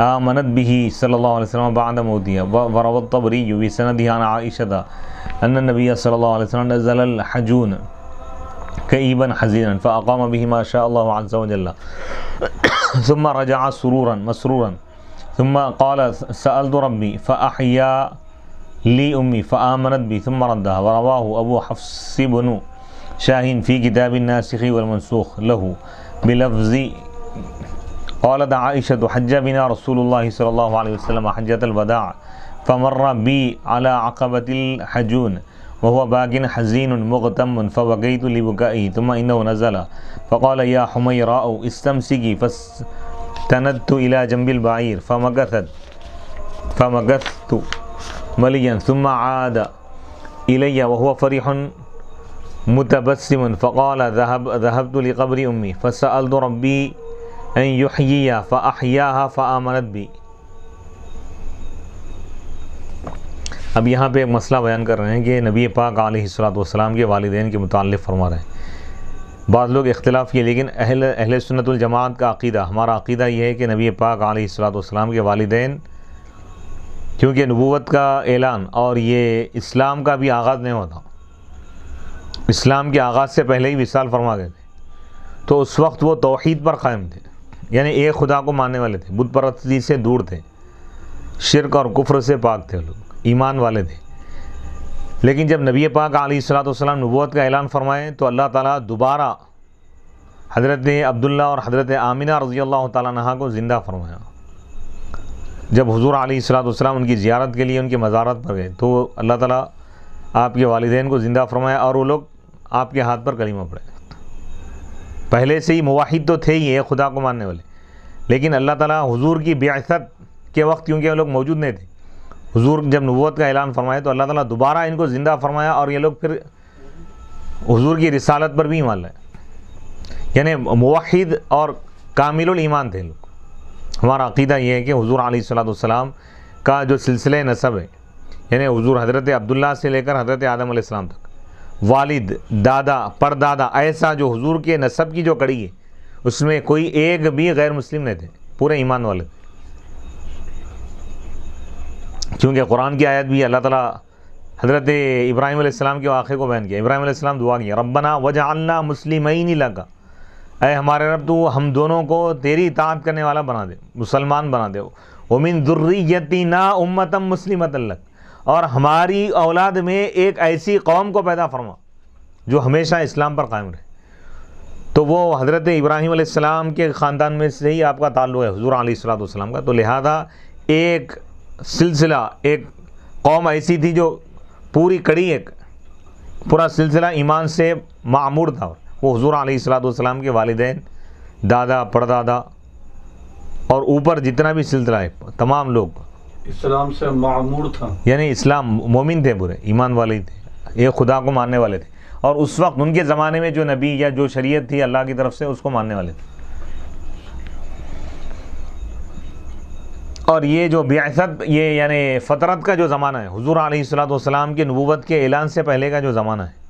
آمنت به صلی اللہ علیہ وسلم بعد موتها وروى الطبری بسندہ عن عائشہ ان النبی صلی اللہ علیہ وسلم نزل الحجون كئيبا حزينا فأقام به ما شاء الله عز وجل ثم رجع سرورا مسرورا ثم قال سألت ربي فأحيا لي أمي فآمنت بي ثم ردها ورواه أبو حفص بن شاهين في كتاب الناسخ والمنسوخ له بلفظ قالت عائشة حج بنا رسول الله صلى الله عليه وسلم حجة الوداع فمر بي على عقبة الحجون وهو باق حزين مغتم فبكيت لبكائه ثم إنه نزل فقال يا حميراء استمسكي فاستندت إلى جنب البعير فمكثت مليا ثم عاد إلي وهو فرح متبسم فقال ذهبت لقبر أمي فسألت ربي أن يحييها فأحياها فآمنت بي. اب یہاں پہ ایک مسئلہ بیان کر رہے ہیں کہ نبی پاک علیہ الصلوۃ والسلام کے والدین کے متعلق فرما رہے ہیں. بعض لوگ اختلاف کیے، لیکن اہل سنت الجماعت کا عقیدہ، ہمارا عقیدہ یہ ہے کہ نبی پاک علیہ الصلوۃ والسلام کے والدین، کیونکہ نبوت کا اعلان اور یہ اسلام کا بھی آغاز نہیں ہوا تھا، اسلام کے آغاز سے پہلے ہی وصال فرما گئے تھے، تو اس وقت وہ توحید پر قائم تھے، یعنی ایک خدا کو ماننے والے تھے، بت پرستی سے دور تھے، شرک اور کفر سے پاک تھے، لوگ ایمان والے تھے. لیکن جب نبی پاک علیہ الصلوۃ والسلام نبوت کا اعلان فرمائے تو اللہ تعالیٰ دوبارہ حضرت عبداللہ اور حضرت آمنہ رضی اللہ تعالیٰ عنہا کو زندہ فرمایا. جب حضور علیہ الصلوۃ والسلام ان کی زیارت کے لیے ان کی مزارت پر گئے تو اللہ تعالیٰ آپ کے والدین کو زندہ فرمایا اور وہ لوگ آپ کے ہاتھ پر کلمہ پڑھے. پہلے سے ہی موحد تو تھے ہی، ایک خدا کو ماننے والے، لیکن اللہ تعالیٰ حضور کی بعثت کے وقت کیونکہ وہ لوگ موجود نہیں تھے، حضور جب نبوت کا اعلان فرمایا تو اللہ تعالیٰ دوبارہ ان کو زندہ فرمایا اور یہ لوگ پھر حضور کی رسالت پر بھی ایمان لائے، یعنی موحد اور کامل الایمان تھے لوگ. ہمارا عقیدہ یہ ہے کہ حضور علیہ الصلوۃ والسلام کا جو سلسلہ نسب ہے، یعنی حضور حضرت عبداللہ سے لے کر حضرت آدم علیہ السلام تک، والد، دادا، پردادا، ایسا جو حضور کے نسب کی جو کڑی ہے اس میں کوئی ایک بھی غیر مسلم نہیں تھے، پورے ایمان والے تھے. کیونکہ قرآن کی آیت بھی اللہ تعالیٰ حضرت ابراہیم علیہ السلام کے واقعے کو بیان کیا. ابراہیم علیہ السلام دعا کیا، ربنا وجعلنا مسلمین لک، اے ہمارے رب تو ہم دونوں کو تیری اطاعت کرنے والا بنا دے، مسلمان بنا دے. ومن ذریتنا امۃ مسلمۃ لک، اور ہماری اولاد میں ایک ایسی قوم کو پیدا فرما جو ہمیشہ اسلام پر قائم رہے. تو وہ حضرت ابراہیم علیہ السلام کے خاندان میں سے ہی آپ کا تعلق ہے حضور علیہ الصلوۃ والسلام کا. تو لہذا ایک سلسلہ، ایک قوم ایسی تھی جو پوری کڑی، ایک پورا سلسلہ ایمان سے معمور تھا، وہ حضور علیہ الصلوۃ والسلام کے والدین، دادا، پردادا اور اوپر جتنا بھی سلسلہ ہے تمام لوگ اسلام سے معمور تھا، یعنی اسلام مومن تھے، پورے ایمان والے تھے، ایک خدا کو ماننے والے تھے، اور اس وقت ان کے زمانے میں جو نبی یا جو شریعت تھی اللہ کی طرف سے اس کو ماننے والے تھے. اور یہ جو بعثت، یہ یعنی فطرت کا جو زمانہ ہے، حضور علیہ الصلوۃ والسلام کے نبوت کے اعلان سے پہلے کا جو زمانہ ہے،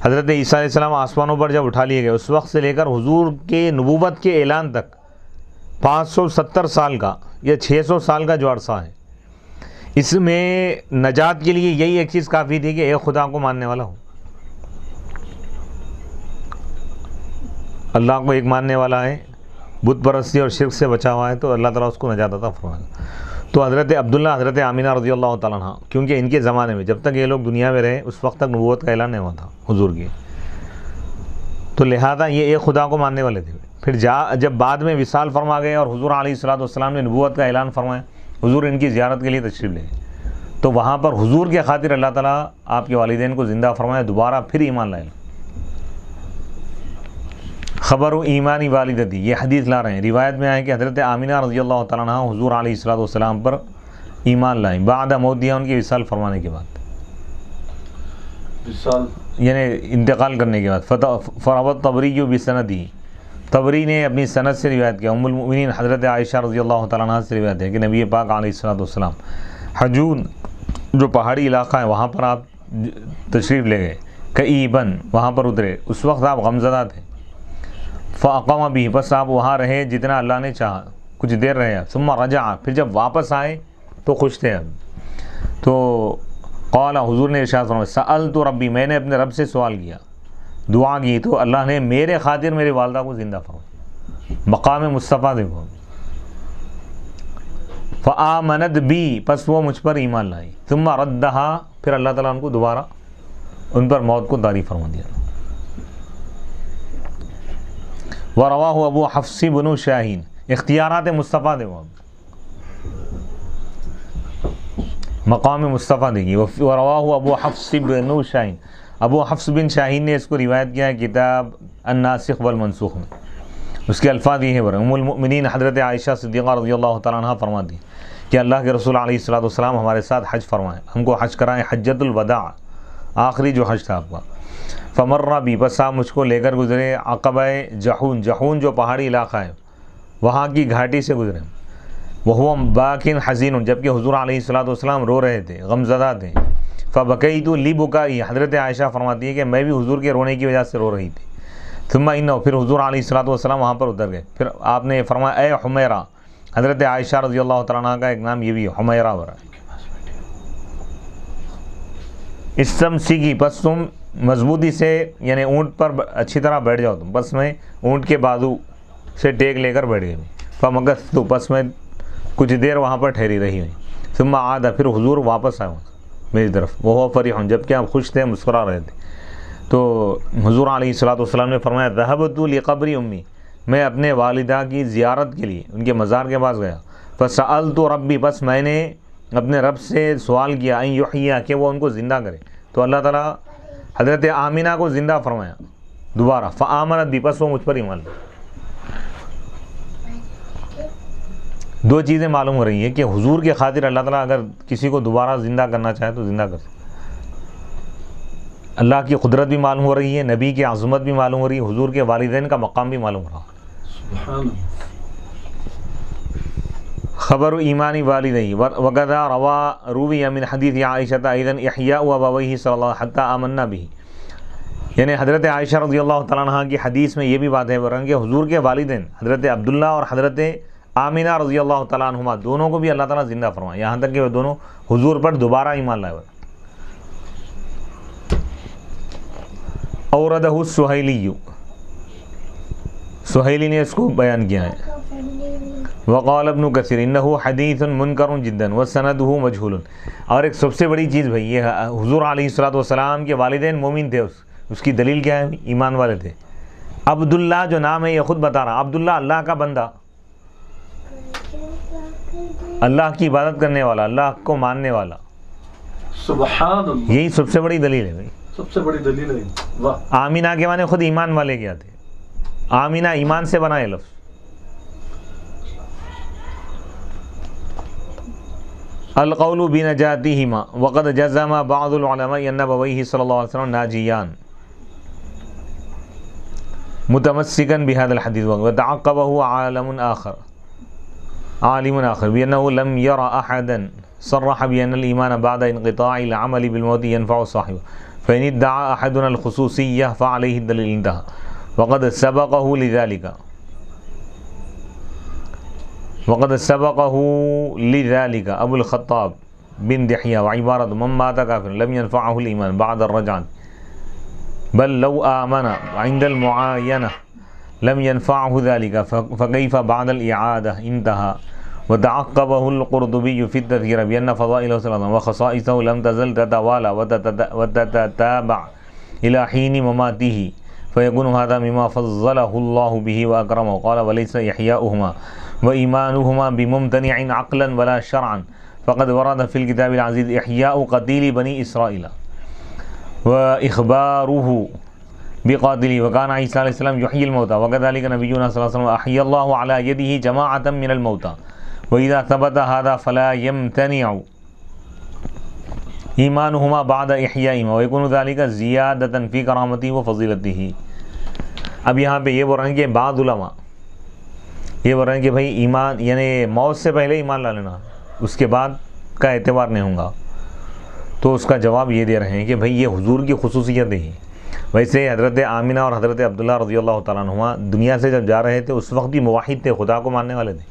حضرت عیسیٰ علیہ السلام آسمانوں پر جب اٹھا لیے گئے اس وقت سے لے کر حضور کے نبوت کے اعلان تک 570 سال کا یا 600 سال کا جو عرصہ ہے، اس میں نجات کے لیے یہی ایک چیز کافی تھی کہ ایک خدا کو ماننے والا ہو، اللہ کو ایک ماننے والا ہے، بت پرستی اور شرک سے بچا ہوا ہے، تو اللہ تعالیٰ اس کو نجات عطا فرمائے گا. تو حضرت عبداللہ، حضرت آمنہ رضی اللہ تعالیٰ عنہ، کیونکہ ان کے زمانے میں جب تک یہ لوگ دنیا میں رہے اس وقت تک نبوت کا اعلان نہیں ہوا تھا حضور کی، تو لہذا یہ ایک خدا کو ماننے والے تھے. پھر جب بعد میں وصال فرما گئے اور حضور علیہ الصلوۃ والسلام نے نبوت کا اعلان فرمایا، حضور ان کی زیارت کے لیے تشریف لے گئے، تو وہاں پر حضور کے خاطر اللہ تعالیٰ آپ کے والدین کو زندہ فرمایا، دوبارہ پھر ایمان لائے. خبر ایمانی والدتی، یہ حدیث لا رہے ہیں، روایت میں آئے کہ حضرت آمنہ رضی اللہ تعالیٰ عنہ حضور علیہ الصلوۃ والسلام پر ایمان لائیں بعد موتیا، ان کے وصال فرمانے کے بعد، وصال یعنی انتقال کرنے کے بعد. فروى الطبری بسندی، طبری نے اپنی سند سے روایت کیا. ام المؤمنین حضرت عائشہ رضی اللہ تعالیٰ عنہ سے روایت ہے کہ نبی پاک علیہ الصلوۃ والسلام حجون جو پہاڑی علاقہ ہے وہاں پر آپ تشریف لے گئے، کئیبن وہاں پر اترے، اس وقت آپ غمزدہ تھے، فاقام بھی بس آپ وہاں رہے جتنا اللہ نے چاہا، کچھ دیر رہے، ثم رجع پھر جب واپس آئے تو خوش تھے اب. تو قال حضور نے ارشاد فرمایا سألت ربی، میں نے اپنے رب سے سوال کیا، دعا کی تو اللہ نے میرے خاطر میری والدہ کو زندہ فرمایا. مقام مصطفیٰ دیکھو. فآمنت بی پس وہ مجھ پر ایمان لائی، ثم ردہا پھر اللہ تعالیٰ ان کو دوبارہ ان پر موت کو طاری فرما دیا. ورواہ ابو حفص بن شاہین، اختیارات مصطفیٰ دیکھو، مقام مصطفیٰ دیکھیے. ورواہ ابو حفص بن شاہین، ابو حفص بن شاہین نے اس کو روایت کیا ہے کتاب الناسخ والمنسوخ میں. اس کے الفاظ یہ ہیں، ام المؤمنین حضرت عائشہ صدیقہ رضی اللہ تعالیٰ عنہ فرماتی کہ اللہ کے رسول علیہ الصلوۃ والسلام ہمارے ساتھ حج فرمائے، ہم کو حج کرائیں، حجۃ الوداع، آخری جو حج تھا آپ کا. فمر بی بس آپ مجھ کو لے کر گزرے عقبہ جحون، جحون جو پہاڑی علاقہ ہے وہاں کی گھاٹی سے گزرے. وہو باکن حزین، جبکہ حضور علیہ الصلوۃ والسلام رو رہے تھے، غمزدہ تھے. فبکیت لبکائی، حضرت عائشہ فرماتی ہے کہ میں بھی حضور کے رونے کی وجہ سے رو رہی تھی. ثم انہ پھر حضور علیہ الصلوۃ والسلام وہاں پر اتر گئے. پھر آپ نے فرمایا اے حمیرہ، حضرت عائشہ رضی اللہ تعالیٰ عنہ کا ایک نام یہ بھی ہے حمیرہ ورا. استمسی کی پس تم مضبوطی سے، یعنی اونٹ پر اچھی طرح بیٹھ جاؤ تم. بس میں اونٹ کے بازو سے ٹیک لے کر بیٹھ گئی. فمکثت پس میں کچھ دیر وہاں پر ٹھہری رہی ہوئی. ثم عاد پھر حضور واپس آئے میری طرف، وہ فریح جبکہ آپ خوش تھے، مسکرا رہے تھے. تو حضور علیہ الصلوۃ والسلام نے فرمایا ذهبت لقبر امی، میں اپنے والدہ کی زیارت کے لیے ان کے مزار کے پاس گیا. فسألت ربی بس میں نے اپنے رب سے سوال کیا ان یحیی کہ وہ ان کو زندہ کرے. تو اللہ تعالیٰ حضرت آمینہ کو زندہ فرمایا دوبارہ. فآمنت بھی بس وہ مجھ پر ایمان لائی. دو چیزیں معلوم ہو رہی ہیں کہ حضور کے خاطر اللہ تعالیٰ اگر کسی کو دوبارہ زندہ کرنا چاہے تو زندہ کر سکتے. اللہ کی قدرت بھی معلوم ہو رہی ہے، نبی کی عظمت بھی معلوم ہو رہی ہے، حضور کے والدین کا مقام بھی معلوم ہو رہا ہے. سبحان اللہ. خبر ایمانی والدی وغیرہ روی من حدیث عائشہ ایضا احیاء ابویہ صلی اللہ حتی آمنا به، یعنی حضرت عائشہ رضی اللہ تعالیٰ عنہ کی حدیث میں یہ بھی بات ہے کہ حضور کے والدین حضرت عبداللہ اور حضرت آمینہ رضی اللہ تعالیٰ عنہما دونوں کو بھی اللہ تعالیٰ زندہ فرمایا، یہاں تک کہ وہ دونوں حضور پر دوبارہ ایمان لائے. اوردہ السہیلی، سہیلی نے اس کو بیان کیا ہے. وقال ابن کثیر انہ حدیث منکر جدا وسندہ مجہول. اور ایک سب سے بڑی چیز بھائی، یہ حضور علیہ الصلوۃ والسلام کے والدین مومن تھے، اس کی دلیل کیا ہے؟ ایمان والے تھے. عبداللہ جو نام ہے یہ خود بتا رہا، عبداللہ اللہ کا بندہ، اللہ کی عبادت کرنے والا، اللہ کو ماننے والا. سبحان اللہ. یہی سب سے بڑی دلیل ہے بھائی، سب سے بڑی دلیل ہے. واہ. آمینہ کے معنی خود ایمان والے کیا تھے، آمینہ ایمان سے بنا ہے لفظ. القول بنجاتہما وقد جزم بعض العلماء ان ابویہ صلی اللہ علیہ وسلم ناجیان متمسکا بهذا الحديث وتعقبه عالم آخر بأنه لم ير أحدا صرح بأن الإيمان بعد انقطاع العمل بالموت ينفع صاحبه فإن ادعى أحدنا الخصوصية فعليه الدليل انتهى وقد سبقه لذلك أبو الخطاب بن دحية وعبارة من مات كافر لم ينفعه الإيمان بعد الرجعة بل لو آمن عند المعاينة لم ينفعه ذلك فكيف بعد الإعادة انتهى. وتعقبه القرطبي في التذكرة بأن فضائله صلى الله عليه وسلم وخصائصه لم تزل تتوالى وتتتابع إلى حين مماته فيكون هذا مما فضله الله به وأكرمه. قال وليس إحياؤهما وإيمانهما بممتنع عقلا ولا شرعا فقد ورد في الكتاب العزيز إحياء قتيل بني إسرائيل وإخباره بقاتله وكان عيسى عليه السلام يحيي الموتى وكذلك نبينا صلى الله عليه وسلم أحيا الله على يده جماعة من الموتى وإذا ثبت هذا فلا يمتنع إيمانهما بعد إحيائهما ويكون ذلك زيادة في كرامته وفضيلته. اب یہاں پہ یہ بول رہے ہیں کہ بعض علماء یہ بول رہے ہیں کہ بھائی ایمان یعنی موت سے پہلے ایمان لا لینا، اس کے بعد کا اعتبار نہیں ہوگا. تو اس کا جواب یہ دے رہے ہیں کہ بھائی یہ حضور کی خصوصیت ہے. ویسے حضرت آمینہ اور حضرت عبداللہ رضی اللہ تعالیٰ عنہما دنیا سے جب جا رہے تھے اس وقت بھی موحد تھے، خدا کو ماننے والے تھے،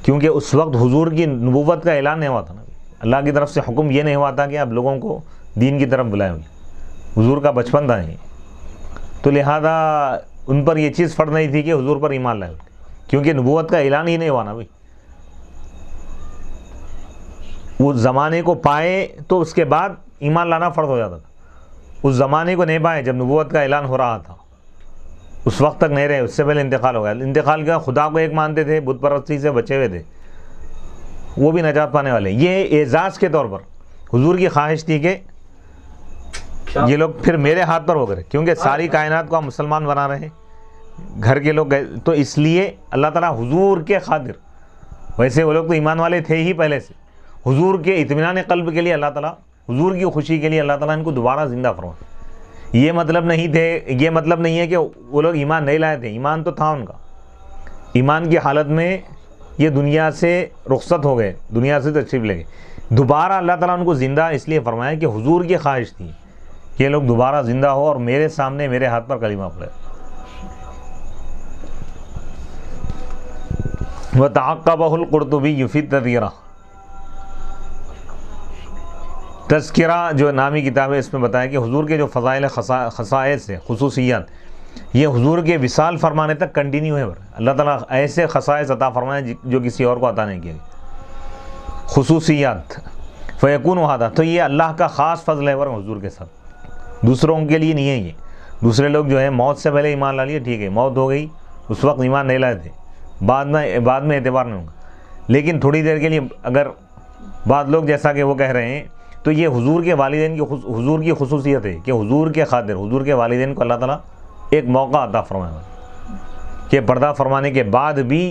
کیونکہ اس وقت حضور کی نبوت کا اعلان نہیں ہوا تھا نا، اللہ کی طرف سے حکم یہ نہیں ہوا تھا کہ آپ لوگوں کو دین کی طرف بلائیں، حضور کا بچپن تھا یہ، تو لہذا ان پر یہ چیز فرض نہیں تھی کہ حضور پر ایمان لائے، کیونکہ نبوت کا اعلان ہی نہیں ہوا نا بھائی، وہ زمانے کو پائے تو اس کے بعد ایمان لانا فرض ہو جاتا تھا، اس زمانے کو نہیں پائے جب نبوت کا اعلان ہو رہا تھا، اس وقت تک نہیں رہے، اس سے پہلے انتقال ہو گیا، انتقال کیا، خدا کو ایک مانتے تھے، بت پرستی سے بچے ہوئے تھے، وہ بھی نجات پانے والے۔ یہ اعزاز کے طور پر حضور کی خواہش تھی کہ یہ لوگ پھر میرے ہاتھ پر ہو گئے، کیونکہ ساری کائنات کو ہم مسلمان بنا رہے ہیں، گھر کے لوگ گئے، تو اس لیے اللہ تعالیٰ حضور کے خاطر، ویسے وہ لوگ تو ایمان والے تھے ہی پہلے سے، حضور کے اطمینان قلب کے لیے اللہ تعالیٰ، حضور کی خوشی کے لیے اللہ تعالیٰ ان کو دوبارہ زندہ فرمایا۔ یہ مطلب نہیں ہے کہ وہ لوگ ایمان نہیں لائے تھے، ایمان تو تھا ان کا، ایمان کی حالت میں یہ دنیا سے رخصت ہو گئے، دنیا سے تشریف لے گئے، دوبارہ اللہ تعالیٰ ان کو زندہ اس لیے فرمایا کہ حضور کی خواہش تھی کہ یہ لوگ دوبارہ زندہ ہو اور میرے سامنے میرے ہاتھ پر کلمہ پڑھے۔ وَتَعَقَّبَهُ الْقُرْطُبِيُّ فِي التَّذْكِرَةِ، تذکرہ جو نامی کتاب ہے، اس میں بتایا کہ حضور کے جو فضائل خصائص ہے، خصوصیات، یہ حضور کے وصال فرمانے تک کنٹینیو ہے، اللہ تعالیٰ ایسے خصائص عطا فرمائے جو کسی اور کو عطا نہیں کیے، خصوصیات، فَيَكُونُ هَذَا، تو یہ اللہ کا خاص فضل ہے حضور کے ساتھ، دوسروں کے لیے نہیں ہے یہ۔ دوسرے لوگ جو ہے موت سے پہلے ایمان لا لیے، ٹھیک ہے، موت ہو گئی، اس وقت ایمان نہیں لائے تھے، بعد میں اعتبار نہیں ہوگا، لیکن تھوڑی دیر کے لیے اگر بعض لوگ جیسا کہ وہ کہہ رہے ہیں، تو یہ حضور کے والدین کی حضور کی خصوصیت ہے کہ حضور کے خاطر حضور کے والدین کو اللہ تعالیٰ ایک موقع عطا فرمایا کہ پردہ فرمانے کے بعد بھی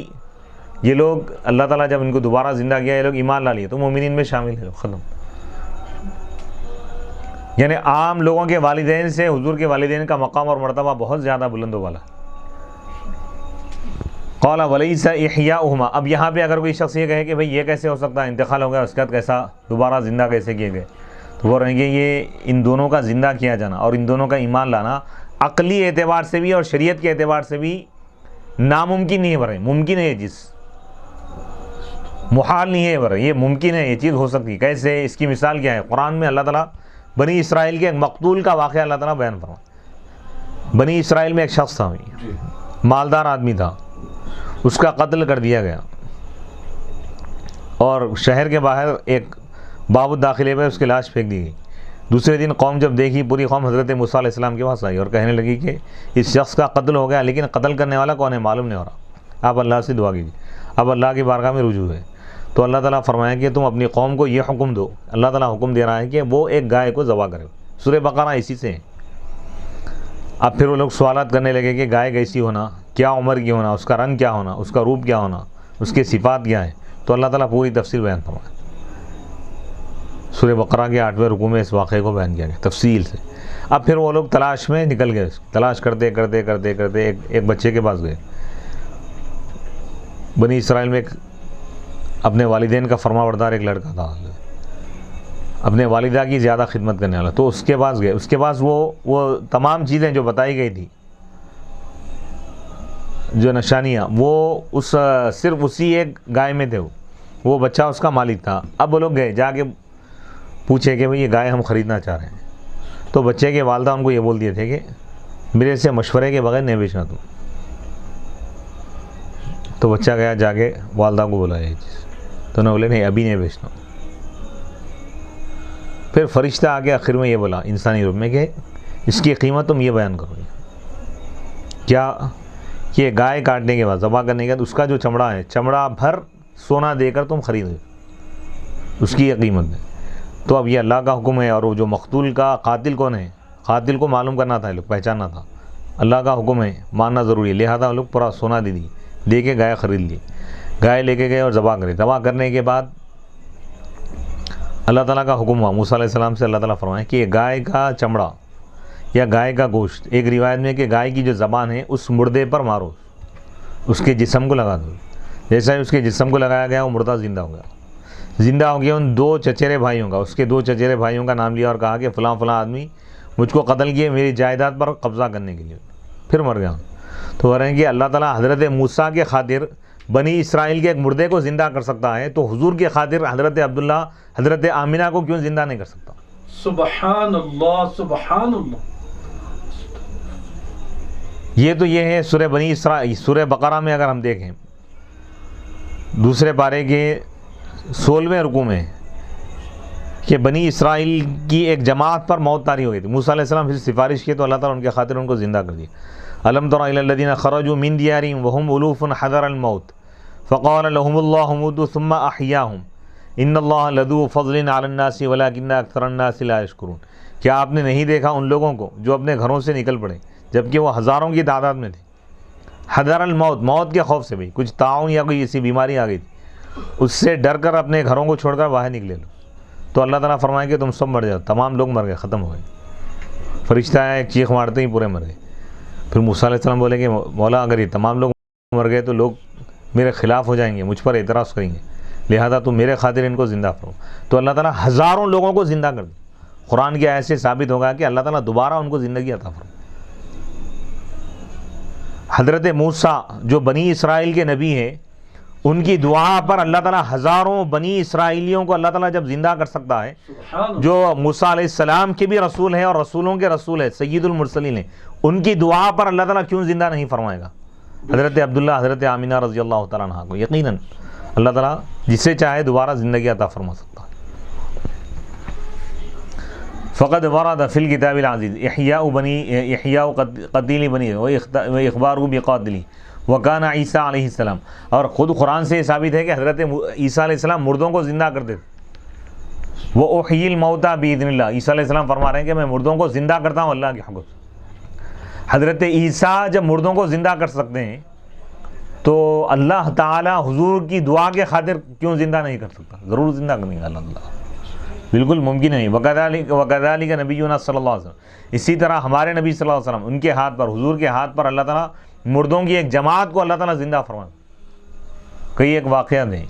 یہ لوگ، اللہ تعالیٰ جب ان کو دوبارہ زندہ کیا، یہ لوگ ایمان لا لیے تو مومنین میں شامل ہے، ختم۔ یعنی عام لوگوں کے والدین سے حضور کے والدین کا مقام اور مرتبہ بہت زیادہ بلند و بالا۔ قال ولیس احیاؤہما، اب یہاں پہ اگر کوئی شخص یہ کہے کہ بھئی یہ کیسے ہو سکتا ہے، انتقال ہو گیا اس کے بعد کیسا دوبارہ زندہ کیسے کیے گئے، تو وہ رہیں گے یہ ان دونوں کا زندہ کیا جانا اور ان دونوں کا ایمان لانا عقلی اعتبار سے بھی اور شریعت کے اعتبار سے بھی ناممکن نہیں ہے، برے ممکن ہے، یہ چیز محال نہیں ہے، برے یہ ممکن ہے، یہ چیز ہو سکتی ہے۔ کیسے؟ اس کی مثال کیا ہے؟ قرآن میں اللہ تعالیٰ بنی اسرائیل کے ایک مقتول کا واقعہ اللہ تعالیٰ بیان فرمایا۔ بنی اسرائیل میں ایک شخص تھا، مالدار آدمی تھا، اس کا قتل کر دیا گیا اور شہر کے باہر ایک باب الداخلے پہ اس کی لاش پھینک دی گئی۔ دوسرے دن قوم جب دیکھی، پوری قوم حضرت موسیٰ علیہ السلام کے پاس آئی اور کہنے لگی کہ اس شخص کا قتل ہو گیا، لیکن قتل کرنے والا کون ہے معلوم نہیں ہو رہا، آپ اللہ سے دعا کیجیے۔ اب اللہ کی بارگاہ میں رجوع ہے، تو اللہ تعالیٰ فرمایا کہ تم اپنی قوم کو یہ حکم دو، اللہ تعالیٰ حکم دے رہا ہے کہ وہ ایک گائے کو ذبح کرے۔ سورہ بقرہ اسی سے ہے۔ اب پھر وہ لوگ سوالات کرنے لگے کہ گائے کیسی ہونا، کیا عمر کی ہونا، اس کا رنگ کیا ہونا، اس کا روپ کیا ہونا، اس کے صفات کیا ہیں، تو اللہ تعالیٰ پوری تفصیل بیان فرمایا۔ سورہ بقرہ کے 8ویں رکوع میں اس واقعے کو بیان کیا گیا تفصیل سے۔ اب پھر وہ لوگ تلاش میں نکل گئے، تلاش کرتے کرتے کرتے کرتے ایک بچے کے پاس گئے۔ بنی اسرائیل میں اپنے والدین کا فرما بردار ایک لڑکا تھا، اپنے والدہ کی زیادہ خدمت کرنے والا، تو اس کے پاس گئے۔ اس کے پاس وہ تمام چیزیں جو بتائی گئی تھی، جو نشانیاں، وہ صرف اسی ایک گائے میں تھے، وہ بچہ اس کا مالک تھا۔ اب وہ لوگ گئے، جا کے پوچھے کہ بھئی یہ گائے ہم خریدنا چاہ رہے ہیں، تو بچے کے والدہ ان کو یہ بول دیے تھے کہ میرے سے مشورے کے بغیر نہیں بیچنا تم۔ تو بچہ گیا، جا کے والدہ کو بولا یہ چیز، تو انہوں نے بولے نہیں ابھی نہیں بیچنا۔ پھر فرشتہ آ کے آخر میں یہ بولا انسانی روپ میں کہ اس کی قیمت تم یہ بیان کرو، کیا کہ گائے کاٹنے کے بعد، ذبح کرنے کے بعد اس کا جو چمڑا ہے، چمڑا بھر سونا دے کر تم خریدو، اس کی یہ قیمت ہے۔ تو اب یہ اللہ کا حکم ہے، اور وہ جو مقتول کا قاتل کون ہے، قاتل کو معلوم کرنا تھا، لوگ پہچاننا تھا، اللہ کا حکم ہے، ماننا ضروری ہے، لہذا وہ لوگ پورا سونا دے کے گائے خرید لی، گائے لے کے گئے اور ذبح کرے۔ ذبح کرنے کے بعد اللہ تعالیٰ کا حکم ہوا، موسیٰ علیہ السلام سے اللہ تعالیٰ فرمائے کہ یہ گائے کا چمڑا یا گائے کا گوشت، ایک روایت میں کہ گائے کی جو زبان ہے اس مردے پر مارو، اس کے جسم کو لگا دو۔ جیسا ہی اس کے جسم کو لگایا گیا وہ مردہ زندہ ہو گیا۔ زندہ ہو گیا ان 2 چچیرے بھائیوں کا، اس کے 2 چچیرے بھائیوں کا نام لیا اور کہا کہ فلاں فلاں آدمی مجھ کو قتل کیے میری جائیداد پر قبضہ کرنے کے لیے، پھر مر گیا. تو وہ رہیں کہ اللہ تعالیٰ حضرت موسیٰ کے خاطر بنی اسرائیل کے ایک مردے کو زندہ کر سکتا ہے، تو حضور کے خاطر حضرت عبداللہ حضرت آمینہ کو کیوں زندہ نہیں کر سکتا؟ سبحان اللہ سبحان اللہ. یہ تو یہ ہے سورہ بنی اسرائیل. سورہ بقرہ میں اگر ہم دیکھیں دوسرے پارے کے 16ویں رکوع میں کہ بنی اسرائیل کی ایک جماعت پر موت طاری ہو گئی تھی. موسیٰ علیہ السلام پھر سفارش کی تو اللہ تعالیٰ ان کے خاطر ان کو زندہ کر دیا. الم تر الی الذین خرجوا من دیارہم وهم الوف حذر الموت فقال لهم اللہ موتوا ثم احیاہم ان اللہ لذو فضل علی الناس ولکن اکثر الناس لا یشکرون. کیا آپ نے نہیں دیکھا ان لوگوں کو جو اپنے گھروں سے نکل پڑے جبکہ وہ ہزاروں کی تعداد میں تھے؟ حذر الموت، موت کے خوف سے، بھی کچھ تعاون یا کوئی ایسی بیماری آ گئی تھی، اس سے ڈر کر اپنے گھروں کو چھوڑ کر باہر نکلے لو. تو اللہ تعالیٰ فرمائے کہ تم سب مر جاؤ. تمام لوگ مر گئے، ختم ہو گئے. فرشتہ آیا ایک چیخ مارتے ہی پورے مر گئے. پھر موسیٰ علیہ السلام بولے کہ مولا اگر یہ تمام لوگ مر گئے تو لوگ میرے خلاف ہو جائیں گے، مجھ پر اعتراض کریں گے، لہذا تو میرے خاطر ان کو زندہ کرو. تو اللہ تعالیٰ ہزاروں لوگوں کو زندہ کر دے. قرآن کی آیت سے ثابت ہوگا کہ اللہ تعالیٰ دوبارہ ان کو زندگی عطا فرمائے. حضرت موسیٰ جو بنی اسرائیل کے نبی ہیں، ان کی دعا پر اللہ تعالیٰ ہزاروں بنی اسرائیلیوں کو اللہ تعالیٰ جب زندہ کر سکتا ہے، جو موسیٰ علیہ السلام کے بھی رسول ہیں اور رسولوں کے رسول ہیں، سید المرسلین ہیں، ان کی دعا پر اللہ تعالیٰ کیوں زندہ نہیں فرمائے گا حضرت عبداللہ حضرت آمینہ رضی اللہ تعالیٰ عنہ کو؟ یقیناً اللہ تعالیٰ جسے چاہے دوبارہ زندگی عطا فرما سکتا ہے. فقد ورد فی الکتاب العزیز احیاء قتیل بنی و اخبار بقاتلی وکان عیسیٰ علیہ السلام. اور خود قرآن سے یہ ثابت ہے کہ حضرت عیسیٰ علیہ السلام مردوں کو زندہ کرتے تھے. وہ احیی الموتى باذن اللہ، عیسیٰ علیہ السلام فرما رہے ہیں کہ میں مردوں کو زندہ کرتا ہوں اللہ کے حکم سے. حضرت عیسیٰ جب مردوں کو زندہ کر سکتے ہیں تو اللہ تعالیٰ حضور کی دعا کے خاطر کیوں زندہ نہیں کر سکتا؟ ضرور زندہ کریں گے اللہ تعالیٰ، بالکل ممکن ہے. وکذالک نبینا صلی اللہ علیہ وسلم، اسی طرح ہمارے نبی صلی اللہ علیہ وسلم، ان کے ہاتھ پر، حضور کے ہاتھ پر اللہ تعالیٰ مردوں کی ایک جماعت کو اللہ تعالیٰ زندہ فرمائے. کئی ایک واقعات ہیں.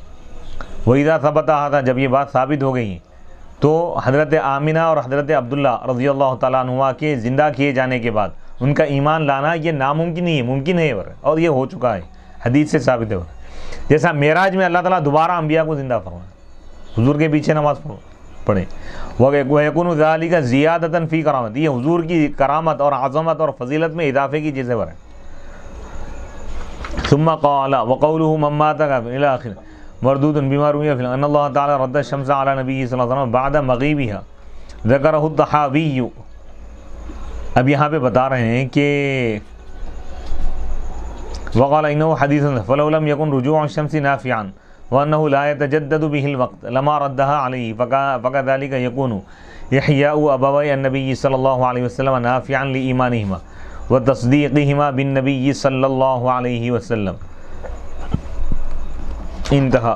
وَإِذَا ثَبَتَ هَذَا، جب یہ بات ثابت ہو گئی تو حضرت آمینہ اور حضرت عبداللہ رضی اللہ تعالیٰ عنہ کے زندہ کیے جانے کے بعد ان کا ایمان لانا یہ ناممکن نہیں ہے، ممکن ہے، اور یہ ہو چکا ہے، حدیث سے ثابت ہے. جیسا معراج میں اللہ تعالیٰ دوبارہ انبیاء کو زندہ فرمائے، حضور کے پیچھے نماز پڑھیں. وَيَكُونُ ذَلِكَ زِيَادَةً فِي کرامت، یہ حضور کی کرامت اور عظمت اور فضیلت میں اضافے کی چیزیں ہے. ثم قال وقوله من مات الى اخر مردود بما روي في ان الله تعالى رد الشمس على نبيه صلی اللہ علیہ وسلم بعد مغيبها ذكره الطحاوي. اب یہاں پہ بتا رہے ہیں کہ وقال انه حديث فلو لم يكن رجوع الشمس نافعا وانه لا يتجدد به الوقت لما ردها عليه فكذلك يكون احياء ابوي النبي صلی اللہ علیہ وسلم نافعا لايمانهما وتصدیقہما بالنبی صلی اللہ علیہ وسلم. انتہا.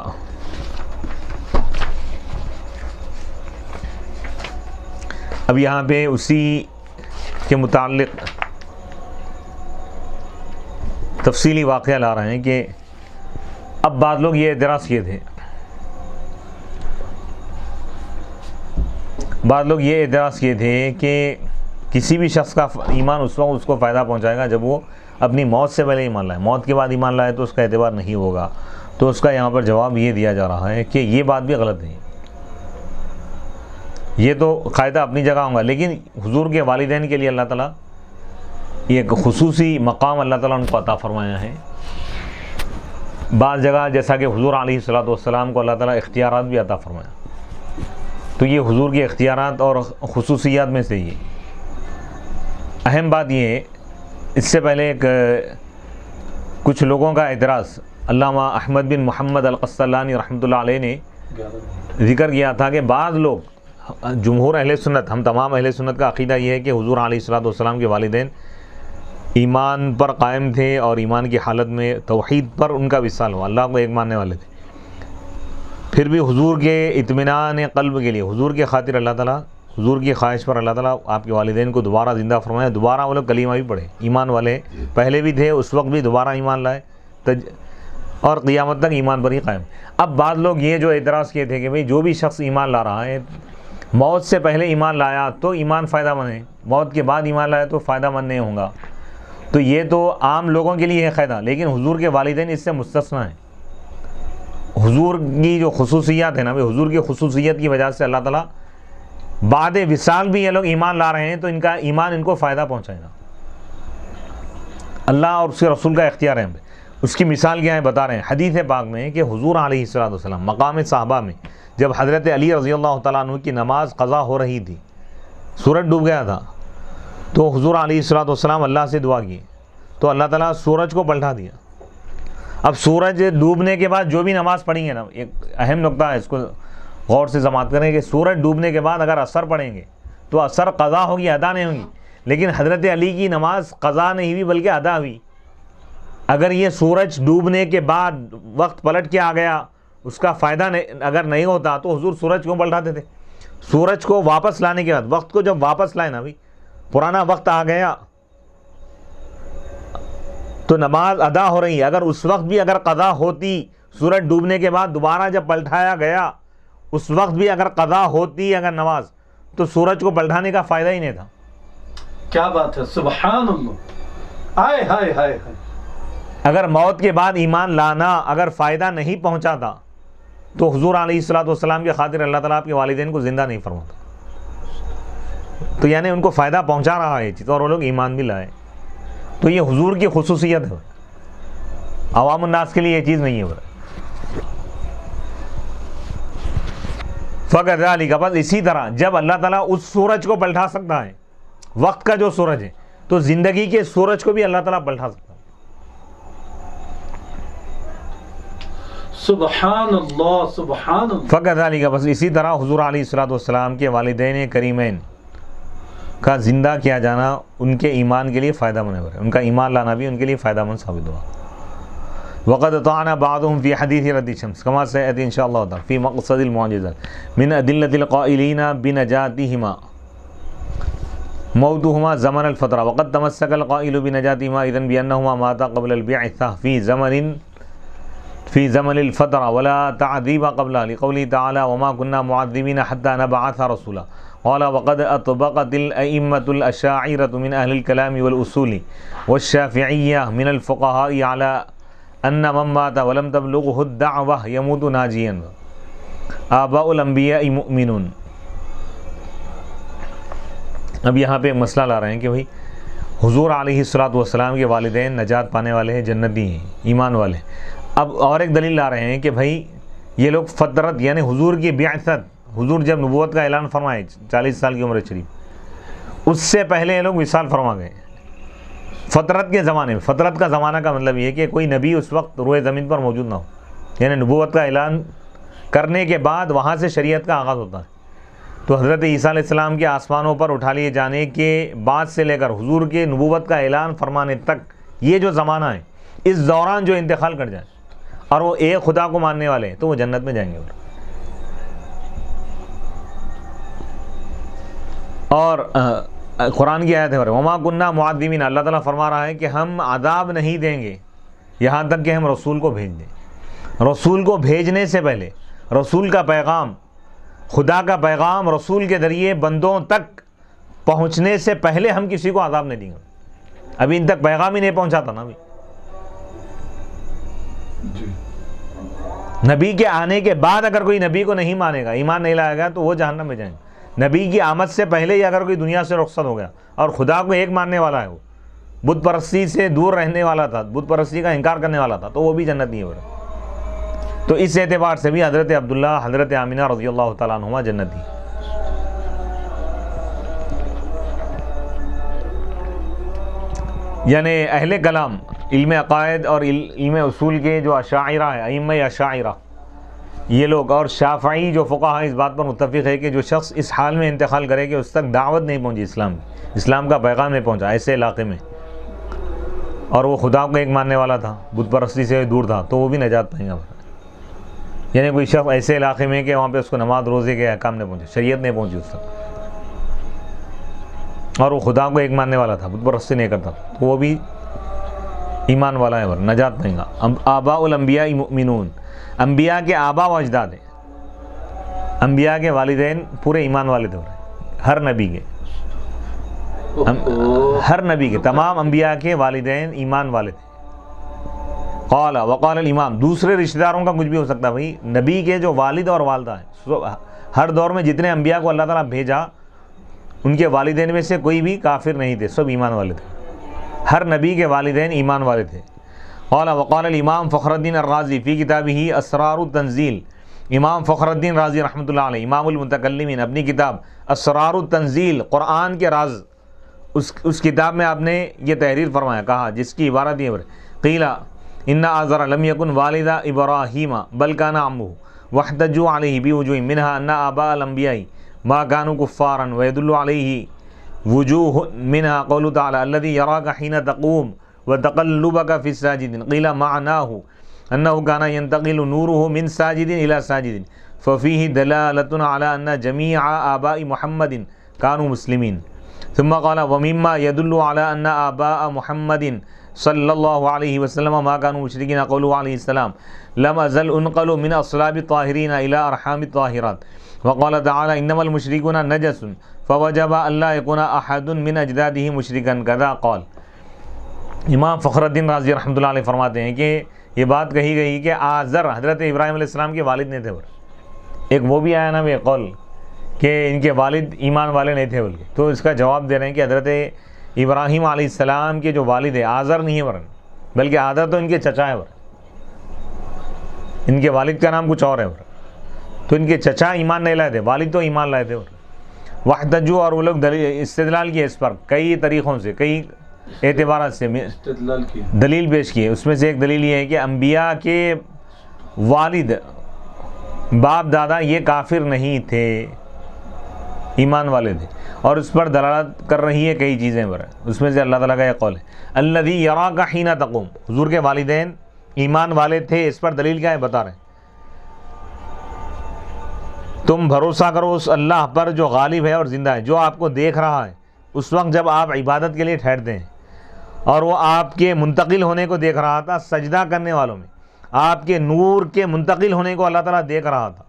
اب یہاں پہ اسی کے متعلق تفصیلی واقعہ لا رہے ہیں کہ اب بعض لوگ یہ اعتراض کیے تھے، کہ کسی بھی شخص کا ایمان اس وقت اس کو فائدہ پہنچائے گا جب وہ اپنی موت سے پہلے ایمان لائے، موت کے بعد ایمان لائے تو اس کا اعتبار نہیں ہوگا. تو اس کا یہاں پر جواب یہ دیا جا رہا ہے کہ یہ بات بھی غلط نہیں. یہ تو قاعدہ اپنی جگہ ہوگا، لیکن حضور کے والدین کے لیے اللہ تعالیٰ ایک خصوصی مقام اللہ تعالیٰ ان کو عطا فرمایا ہے. بعض جگہ جیسا کہ حضور علیہ الصلوۃ والسلام کو اللہ تعالیٰ اختیارات بھی عطا فرمایا، تو یہ حضور کے اختیارات اور خصوصیات میں سے یہ اہم بات یہ ہے. اس سے پہلے کچھ لوگوں کا اعتراض علامہ احمد بن محمد القسطلانی رحمۃ اللہ علیہ نے ذکر کیا تھا کہ بعض لوگ، جمہور اہل سنت، ہم تمام اہل سنت کا عقیدہ یہ ہے کہ حضور علیہ الصلوۃ والسلام کے والدین ایمان پر قائم تھے اور ایمان کی حالت میں توحید پر ان کا وصال ہوا، اللہ کو ایک ماننے والے تھے. پھر بھی حضور کے اطمینان قلب کے لیے، حضور کے خاطر اللہ تعالیٰ، حضور کی خواہش پر اللہ تعالیٰ آپ کے والدین کو دوبارہ زندہ فرمایا. دوبارہ وہ لوگ کلمہ بھی پڑھے، ایمان والے پہلے بھی تھے، اس وقت بھی دوبارہ ایمان لائے اور قیامت تک ایمان پر ہی قائم. اب بعض لوگ یہ جو اعتراض کیے تھے کہ بھئی جو بھی شخص ایمان لا رہا ہے موت سے پہلے ایمان لایا تو ایمان فائدہ مند ہے، موت کے بعد ایمان لایا تو فائدہ مند نہیں ہوگا. تو یہ تو عام لوگوں کے لیے ہے قاعدہ، لیکن حضور کے والدین اس سے مستثنیٰ ہیں. حضور کی جو خصوصیات ہیں نا، حضور کی خصوصیت کی وجہ سے اللہ تعالیٰ بعد وصال بھی یہ لوگ ایمان لا رہے ہیں تو ان کا ایمان ان کو فائدہ پہنچائے گا. اللہ اور اس کے رسول کا اختیار ہے. اس کی مثال کیا ہے بتا رہے ہیں حدیث پاک میں کہ حضور علیہ السلام مقام صحابہ میں جب حضرت علی رضی اللہ تعالیٰ عنہ کی نماز قضا ہو رہی تھی، سورج ڈوب گیا تھا، تو حضور علیہ السلام اللہ سے دعا کی تو اللہ تعالیٰ سورج کو پلٹا دیا. اب سورج ڈوبنے کے بعد جو بھی نماز پڑھیں گے نا، ایک اہم نقطہ ہے، اس کو غور سے سماعت کریں کہ سورج ڈوبنے کے بعد اگر اثر پڑھیں گے تو اثر قضا ہوگی، ادا نہیں ہوگی. لیکن حضرت علی کی نماز قضا نہیں ہوئی بلکہ ادا ہوئی. اگر یہ سورج ڈوبنے کے بعد وقت پلٹ کے آ گیا، اس کا فائدہ اگر نہیں ہوتا تو حضور سورج کیوں پلٹاتے تھے؟ سورج کو واپس لانے کے بعد، وقت کو جب واپس لائے نا بھائی، پرانا وقت آ گیا تو نماز ادا ہو رہی ہے. اگر اس وقت بھی اگر قضا ہوتی، سورج ڈوبنے کے بعد دوبارہ جب پلٹایا گیا اس وقت بھی اگر قضا ہوتی اگر نماز، تو سورج کو پلٹانے کا فائدہ ہی نہیں تھا. کیا بات ہے، سبحان اللہ. ہائے ہائے ہائے ہائے. اگر موت کے بعد ایمان لانا اگر فائدہ نہیں پہنچاتا تو حضور علیہ السلام کے خاطر اللہ تعالیٰ آپ کے والدین کو زندہ نہیں فرماتا. تو یعنی ان کو فائدہ پہنچا رہا ہے یہ چیز، اور وہ لوگ ایمان بھی لائے. تو یہ حضور کی خصوصیت ہے، عوام الناس کے لیے یہ چیز نہیں ہے. فَكَذَلِكَ، بس اسی طرح جب اللہ تعالیٰ اس سورج کو پلٹا سکتا ہے، وقت کا جو سورج ہے، تو زندگی کے سورج کو بھی اللہ تعالیٰ پلٹا سکتا ہے. سبحان اللہ سبحان اللہ. فَكَذَلِكَ، بس اسی طرح حضور علیہ السلام کے والدین کریمین کا زندہ کیا جانا ان کے ایمان کے لیے فائدہ مند ہے، ان کا ایمان لانا بھی ان کے لیے فائدہ مند ثابت ہوا. وقد طعن بعضهم في حديث رد الشمس كما سيأتي إن شاء الله تعالى في مقصد المعجزات من أدلة القائلين بنجاتهما موتهما زمن الفترة، وقد تمسك القائل بنجاتهما إذن بأنهما ماتا قبل البعثة في زمن الفترة ولا تعذيب قبلها، لقوله تعالى وما كنا معذبين حتى نبعث رسولا. قال وقد أطبقت الأئمة الأشاعرة من أهل الكلام والأصول والشافعية من الفقهاء على ان من مات ولم تبلغه الدعوة يموت ناجيا. آباء الانبیاء مؤمنون. اب یہاں پہ ایک مسئلہ لا رہے ہیں کہ بھائی حضور علیہ السلام کے والدین نجات پانے والے ہیں، جنتی ہیں، ایمان والے. اب اور ایک دلیل لا رہے ہیں کہ بھائی یہ لوگ فطرت یعنی حضور کی بعثت، حضور جب نبوت کا اعلان فرمائے 40 سال کی عمر شریف، اس سے پہلے یہ لوگ وصال فرما گئے فطرت کے زمانے میں. فطرت کا زمانہ کا مطلب یہ ہے کہ کوئی نبی اس وقت روئے زمین پر موجود نہ ہو، یعنی نبوت کا اعلان کرنے کے بعد وہاں سے شریعت کا آغاز ہوتا ہے. تو حضرت عیسیٰ علیہ السلام کے آسمانوں پر اٹھا لیے جانے کے بعد سے لے کر حضور کے نبوت کا اعلان فرمانے تک یہ جو زمانہ ہے، اس دوران جو انتقال کر جائے اور وہ ایک خدا کو ماننے والے ہیں تو وہ جنت میں جائیں گے. اور قرآن کی آیت ہے وما کننا معذبین، اللہ تعالیٰ فرما رہا ہے کہ ہم عذاب نہیں دیں گے یہاں تک کہ ہم رسول کو بھیج دیں. رسول کو بھیجنے سے پہلے، رسول کا پیغام، خدا کا پیغام رسول کے ذریعے بندوں تک پہنچنے سے پہلے ہم کسی کو عذاب نہیں دیں گے. ابھی ان تک پیغام ہی نہیں پہنچاتا نا. ابھی نبی کے آنے کے بعد اگر کوئی نبی کو نہیں مانے گا، ایمان نہیں لائے گا، تو وہ جہنم میں جائیں گے. نبی کی آمد سے پہلے ہی اگر کوئی دنیا سے رخصت ہو گیا اور خدا کو ایک ماننے والا ہے، وہ بت پرستی سے دور رہنے والا تھا، بت پرستی کا انکار کرنے والا تھا، تو وہ بھی جنت نہیں ہوگا. تو اس اعتبار سے بھی حضرت عبداللہ، حضرت آمینہ رضی اللہ تعالیٰ عنہما جنتی. یعنی اہل کلام، علم عقائد اور علم اصول کے جو اشاعرہ ہیں، ائمہ اشاعرہ، یہ لوگ اور شافعی جو فقہا ہیں، اس بات پر متفق ہے کہ جو شخص اس حال میں انتقال کرے کہ اس تک دعوت نہیں پہنچی، اسلام کا پیغام نہیں پہنچا ایسے علاقے میں، اور وہ خدا کو ایک ماننے والا تھا، بت پرستی سے دور تھا، تو وہ بھی نجات پائیں گا. یعنی کوئی شخص ایسے علاقے میں کہ وہاں پہ اس کو نماز روزے کے احکام نہیں پہنچے، شریعت نہیں پہنچی اس تک، اور وہ خدا کو ایک ماننے والا تھا، بت پرستی نہیں کرتا، تو وہ بھی ایمان والا ہے، نجات پائیں گا. آباء الانبیاء مؤمنون، انبیاء کے آبا و اجداد ہیں. انبیاء کے والدین پورے ایمان والے تھے، ہر نبی کے، ہر نبی کے تمام انبیاء کے والدین ایمان والے تھے۔ قال وقال الامام، دوسرے رشتہ داروں کا کچھ بھی ہو سکتا ہے بھائی، نبی کے جو والد اور والدہ ہیں، ہر دور میں جتنے انبیاء کو اللہ تعالیٰ بھیجا ان کے والدین میں سے کوئی بھی کافر نہیں تھے، سب ایمان والے تھے، ہر نبی کے والدین ایمان والے تھے۔ قال وقال الامام فخر الدین الرازی فی کتابہ اسرار التنزیل، امام فخر الدین رازی رحمۃ اللہ علیہ، امام المتکلمین، اپنی کتاب اسرار التنزیل، قرآن کے راز، اس کتاب میں آپ نے یہ تحریر فرمایا، کہا جس کی عبارت یہ قیل ان آزر لم یکن والدہ ابراہیم بل کان عمہ واحتجوا علیہ بوجوہ منہا ان آباء الانبیاء ما كانوا كفارا ويدل عليه وجوه منها قوله تعالى الذي يراك حين تقوم وتقلبك في الساجدين قيل معناه أنه كان ينتقل نوره من ساجد إلى ساجد ففيه دلالة على أن جميع آباء محمد كانوا مسلمين ثم قال ومما يدل على أن آباء محمد صلی اللہ علیہ وسلم ما كانوا مشرکین قوله علیہ السلام لم ازل انقل من اصلاب الطاہرین الى ارحام الطاہرات وقال تعالی انما المشرکون نجس فوجب الا يكون احد من اجداده مشرکا كذا قال۔ امام فخر الدین رازی رحمۃ اللہ علیہ فرماتے ہیں کہ یہ بات کہی گئی کہ آزر حضرت ابراہیم علیہ السلام کے والد نہیں تھے، ایک وہ بھی آیا نا یہ قول کہ ان کے والد ایمان والے نہیں تھے بلکہ، تو اس کا جواب دے رہے ہیں کہ حضرت ابراہیم علیہ السلام کے جو والد ہیں آزر نہیں ہے ورن، بلکہ آزر تو ان کے چچا ہے ورن، ان کے والد کا نام کچھ اور ہے ورن، تو ان کے چچا ایمان نہیں لائے تھے، والد تو ایمان لائے تھے ورن۔ وحتجو، اور وہ لوگ استدلال کیے اس پر کئی طریقوں سے، کئی اعتبارات سے دلیل پیش کیے، اس میں سے ایک دلیل یہ ہے کہ انبیاء کے والد باپ دادا یہ کافر نہیں تھے، ایمان والے تھے، اور اس پر دلالت کر رہی ہے کئی چیزیں پر، اس میں سے اللہ تعالیٰ کا یہ قول ہے الذی یراک حین تقوم، حضور کے والدین ایمان والے تھے، اس پر دلیل کیا ہے بتا رہے ہیں، تم بھروسہ کرو اس اللہ پر جو غالب ہے اور زندہ ہے، جو آپ کو دیکھ رہا ہے اس وقت جب آپ عبادت کے لیے ٹھہرتے ہیں، اور وہ آپ کے منتقل ہونے کو دیکھ رہا تھا، سجدہ کرنے والوں میں آپ کے نور کے منتقل ہونے کو اللہ تعالیٰ دیکھ رہا تھا،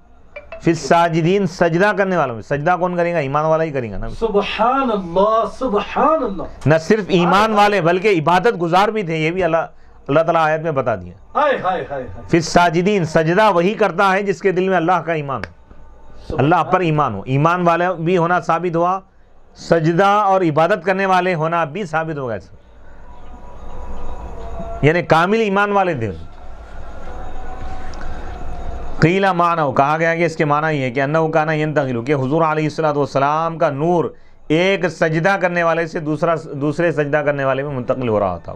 پھر ساجدین، سجدہ کرنے والوں میں، سجدہ کون کرے گا؟ ایمان والا ہی کرے گا نا، سبحان اللہ سبحان اللہ، نہ صرف ایمان والے بلکہ عبادت گزار بھی تھے، یہ بھی اللہ تعالیٰ آیت میں بتا دیا، ہائے ہائے ہائے، پھر ساجدین، سجدہ وہی کرتا ہے جس کے دل میں اللہ کا ایمان ہو، اللہ پر ایمان ہو، ایمان والے بھی ہونا ثابت ہوا، سجدہ اور عبادت کرنے والے ہونا بھی ثابت ہوگا، یعنی کامل ایمان والے تھے۔ قیل معنی، کہا گیا کہ اس کے معنی یہ ہے کہ انہ کان ینتقل، کہ حضور علیہ السلام کا نور ایک سجدہ کرنے والے سے دوسرے سجدہ کرنے والے میں منتقل ہو رہا تھا،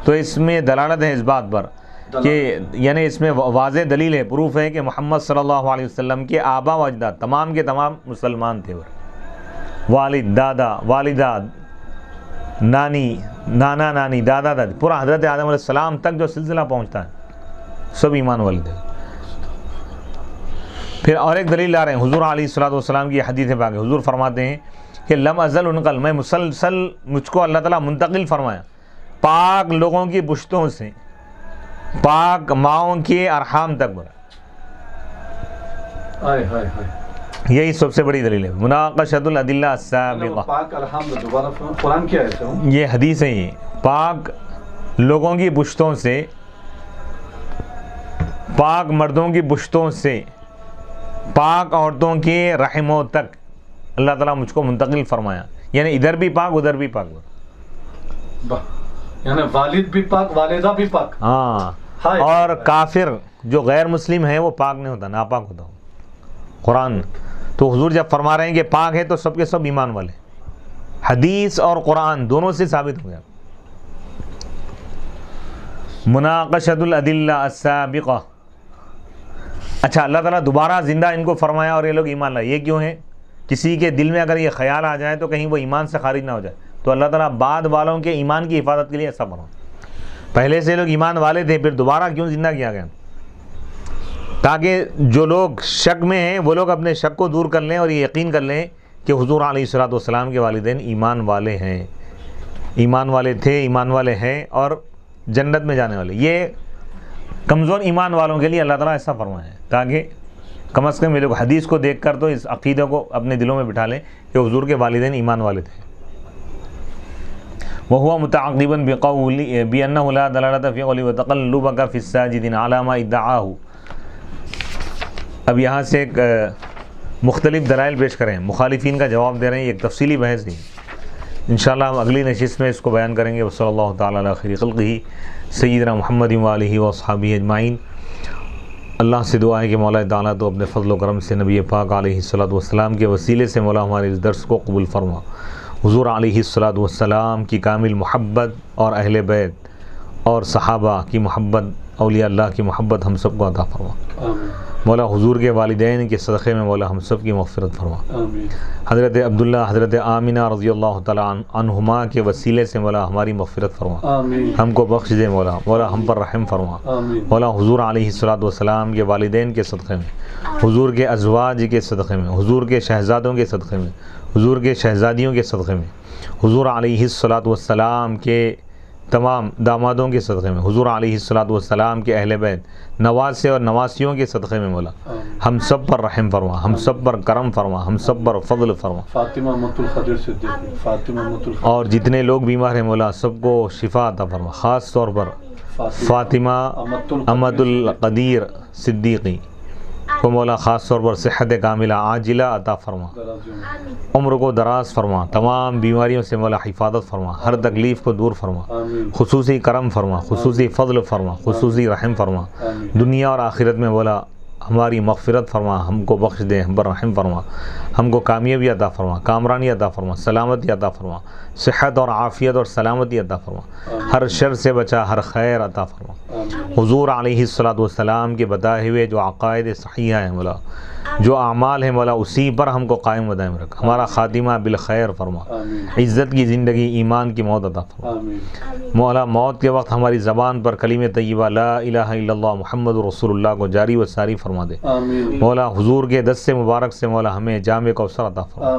تو اس میں دلالت ہے اس بات پر کہ یعنی اس میں واضح دلیل ہے، پروف ہے کہ محمد صلی اللہ علیہ وسلم کے آبا و اجداد تمام کے تمام مسلمان تھے، والد، دادا، والدہ، نانی، نانا نانی، دادا دادی، پورا حضرت آدم علیہ السلام تک جو سلسلہ پہنچتا ہے سب ایمان والے تھے۔ پھر اور ایک دلیل لا رہے ہیں، حضور علیہ السلام کی حدیث پاک ہے، حضور فرماتے ہیں کہ لم ازل انقل، میں مسلسل مجھ کو اللہ تعالیٰ منتقل فرمایا پاک لوگوں کی پشتوں سے پاک ماؤں کے ارحام تک بڑھا، یہی سب سے بڑی دلیل ہے۔ مناقشۃ الادلہ السابقہ، پاک الحمد، دوبارہ قرآن کیا ہے؟ یہ حدیث ہے، یہ پاک لوگوں کی پشتوں سے، پاک مردوں کی پشتوں سے، پاک عورتوں کے رحموں تک اللہ تعالیٰ مجھ کو منتقل فرمایا، یعنی ادھر بھی پاک ادھر بھی پاک، یعنی والد بھی پاک، والدہ بھی پاک، ہاں، اور کافر جو غیر مسلم ہے وہ پاک نہیں ہوتا، ناپاک ہوتا قرآن۔ تو حضور جب فرما رہے ہیں کہ پاک ہے تو سب کے سب ایمان والے، حدیث اور قرآن دونوں سے ثابت ہو گیا۔ مناقشۃ الادلہ السابقہ، اچھا اللہ تعالیٰ دوبارہ زندہ ان کو فرمایا اور یہ لوگ ایمان لائے، یہ کیوں ہے؟ کسی کے دل میں اگر یہ خیال آ جائے تو کہیں وہ ایمان سے خارج نہ ہو جائے، تو اللہ تعالیٰ بعد والوں کے ایمان کی حفاظت کے لیے ایسا فرمایا، پہلے سے لوگ ایمان والے تھے پھر دوبارہ کیوں زندہ کیا گیا؟ تاکہ جو لوگ شک میں ہیں وہ لوگ اپنے شک کو دور کر لیں اور یہ یقین کر لیں کہ حضور علیہ السلام کے والدین ایمان والے ہیں، ایمان والے تھے، ایمان والے ہیں اور جنت میں جانے والے۔ یہ کمزور ایمان والوں کے لیے اللہ تعالیٰ ایسا فرمایا ہے تاکہ کم از کم یہ لوگ حدیث کو دیکھ کر تو اس عقیدہ کو اپنے دلوں میں بٹھا لیں کہ حضور کے والدین ایمان والے تھے. وهو متعقبا بقوله بأنه لا دلالة في قوله وتقلبك في الساجدين على ما ادعاه. اب یہاں سے ایک مختلف دلائل پیش کریں، مخالفین کا جواب دے رہے ہیں. ایک تفصیلی بحث نہیں، انشاءاللہ ہم اگلی نشست میں اس کو بیان کریں گے. صلی اللہ تعالیٰ علی خیر خلقہ سیدنا محمد وآلہ واصحابہ اجمعین. اللہ سے دعا ہے کہ مولا تعالیٰ تو اپنے فضل و کرم سے نبی پاک علیہ الصلوۃ والسلام کے وسیلے سے مولا ہمارے اس درس کو قبول فرما. حضور علیہ الصلوۃ والسلام کی کامل محبت اور اہل بیت اور صحابہ کی محبت، اولیاء اللہ کی محبت ہم سب کو عطا فرما. مولا حضور کے والدین کے صدقے میں مولا ہم سب کی مغفرت فرما. حضرت عبداللہ، حضرت آمینہ رضی اللہ تعالیٰ عنہما کے وسیلے سے مولا ہماری مغفرت فرما، ہم کو بخش دے مولا. مولا ہم پر رحم فرما. مولا حضور علیہ الصلوۃ والسلام کے والدین کے صدقے میں، حضور کے ازواج کے صدقے میں، حضور کے شہزادوں کے صدقے میں، حضور کے شہزادیوں کے صدقے میں، حضور علیہ الصلوۃ والسلام کے تمام دامادوں کے صدقے میں، حضور علیہ الصلوۃ والسلام کے اہل بیت نواسے اور نواسیوں کے صدقے میں مولا ہم سب پر رحم فرما، ہم سب پر کرم فرما، ہم سب پر فضل فرما. فاطمہ مت الخدر صدیقی، فاطمہ مت الخدر، اور جتنے لوگ بیمار ہیں مولا سب کو شفا عطا فرما. خاص طور پر فاطمہ امت القدیر صدیقی کو مولا خاص طور پر صحت کاملہ عاجلہ عطا فرما، عمر کو دراز فرما، تمام بیماریوں سے مولا حفاظت فرما، ہر تکلیف کو دور فرما، خصوصی کرم فرما، خصوصی فضل فرما، خصوصی رحم فرما. دنیا اور آخرت میں مولا ہماری مغفرت فرما، ہم کو بخش دے، ہم پر رحم فرما، ہم کو کامیابی عطا فرما، کامرانی عطا فرما، سلامتی عطا فرما، صحت اور عافیت اور سلامتی عطا فرما، ہر شر سے بچا، ہر خیر عطا فرما. حضور علیہ الصلوۃ والسلام کے بتائے ہوئے جو عقائد صحیحہ ہیں مولا، جو اعمال ہیں مولا اسی پر ہم کو قائم و دائم رکھ. ہمارا خاتمہ بالخیر فرما، عزت کی زندگی، ایمان کی موت عطا فرما. مولا موت کے وقت ہماری زبان پر کلمہ طیبہ لا الہ الا اللہ محمد رسول اللہ کو جاری و ساری فرما دے. مولا حضور کے دست مبارک سے مولا ہمیں جام کوثر عطا فرما.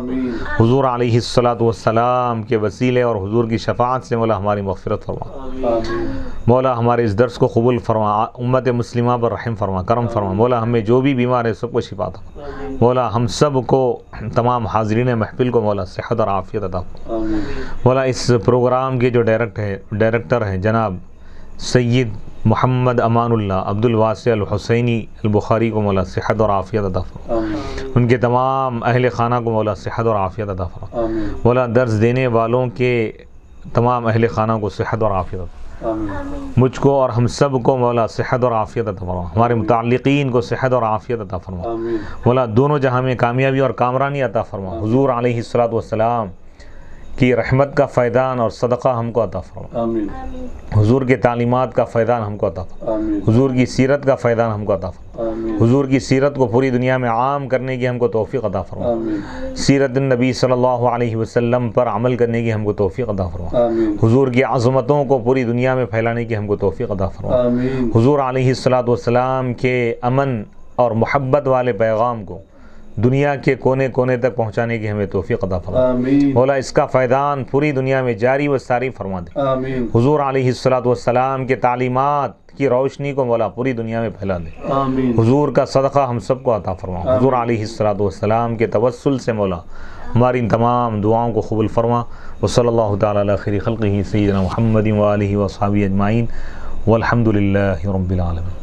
حضور علیہ الصلوۃ والسلام کے وسیلے اور حضور کی شفاعت سے مولا ہماری مغفرت فرما. مولا ہمارے اس درس کو قبول فرما، امت مسلمہ پر رحم فرما، کرم فرما. مولا ہمیں جو بھی بیمار ہے سب کو شفا عطا فرما. مولا ہم سب کو، تمام حاضرین محفل کو مولا صحت اور عافیت عطا فرما. مولا اس پروگرام کے جو ڈائریکٹر ہیں جناب سید محمد امان اللہ عبد الواسع الحسینی البخاری کو مولا صحت اور عافیت عطا فرما. ان کے تمام اہل خانہ کو مولا صحت اور عافیت عطا فرما. مولا درس دینے والوں کے تمام اہل خانہ کو صحت اور عافیت عطا فرما. مجھ کو اور ہم سب کو مولا صحت اور عافیت عطا فرما. ہمارے متعلقین کو صحت اور عافیت عطا فرما. مولا دونوں جہاں میں کامیابی اور کامرانی عطا فرما. حضور علیہ الصلوۃ والسلام کی رحمت کا فیضان اور صدقہ ہم کو عطا فرما. حضور کے تعلیمات کا فیضان ہم کو عطا فرما. حضور کی سیرت کا فیضان ہم کو عطا فرما. حضور کی سیرت کو پوری دنیا میں عام کرنے کی ہم کو توفیق عطا فرما. سیرت النبی صلی اللہ علیہ وسلم پر عمل کرنے کی ہم کو توفیق عطا فرما. حضور کی عظمتوں کو پوری دنیا میں پھیلانے کی ہم کو توفیق عطا فرما. حضور علیہ الصلوۃ والسلام کے امن اور محبت والے پیغام کو دنیا کے کونے کونے تک پہنچانے کی ہمیں توفیق عطا فرما. مولا اس کا فیضان پوری دنیا میں جاری و ساری فرما دے. حضور علیہ الصلوۃ والسلام کے تعلیمات کی روشنی کو مولا پوری دنیا میں پھیلا دے. حضور کا صدقہ ہم سب کو عطا فرما. حضور علیہ الصلوۃ والسلام کے توسل سے مولا ہماری ان تمام دعاؤں کو قبول فرما. وصلی اللہ تعالیٰ علی خیر خلقہ سیدنا محمد وآلہ وصحبہ اجمعین والحمد للہ رب العالمین.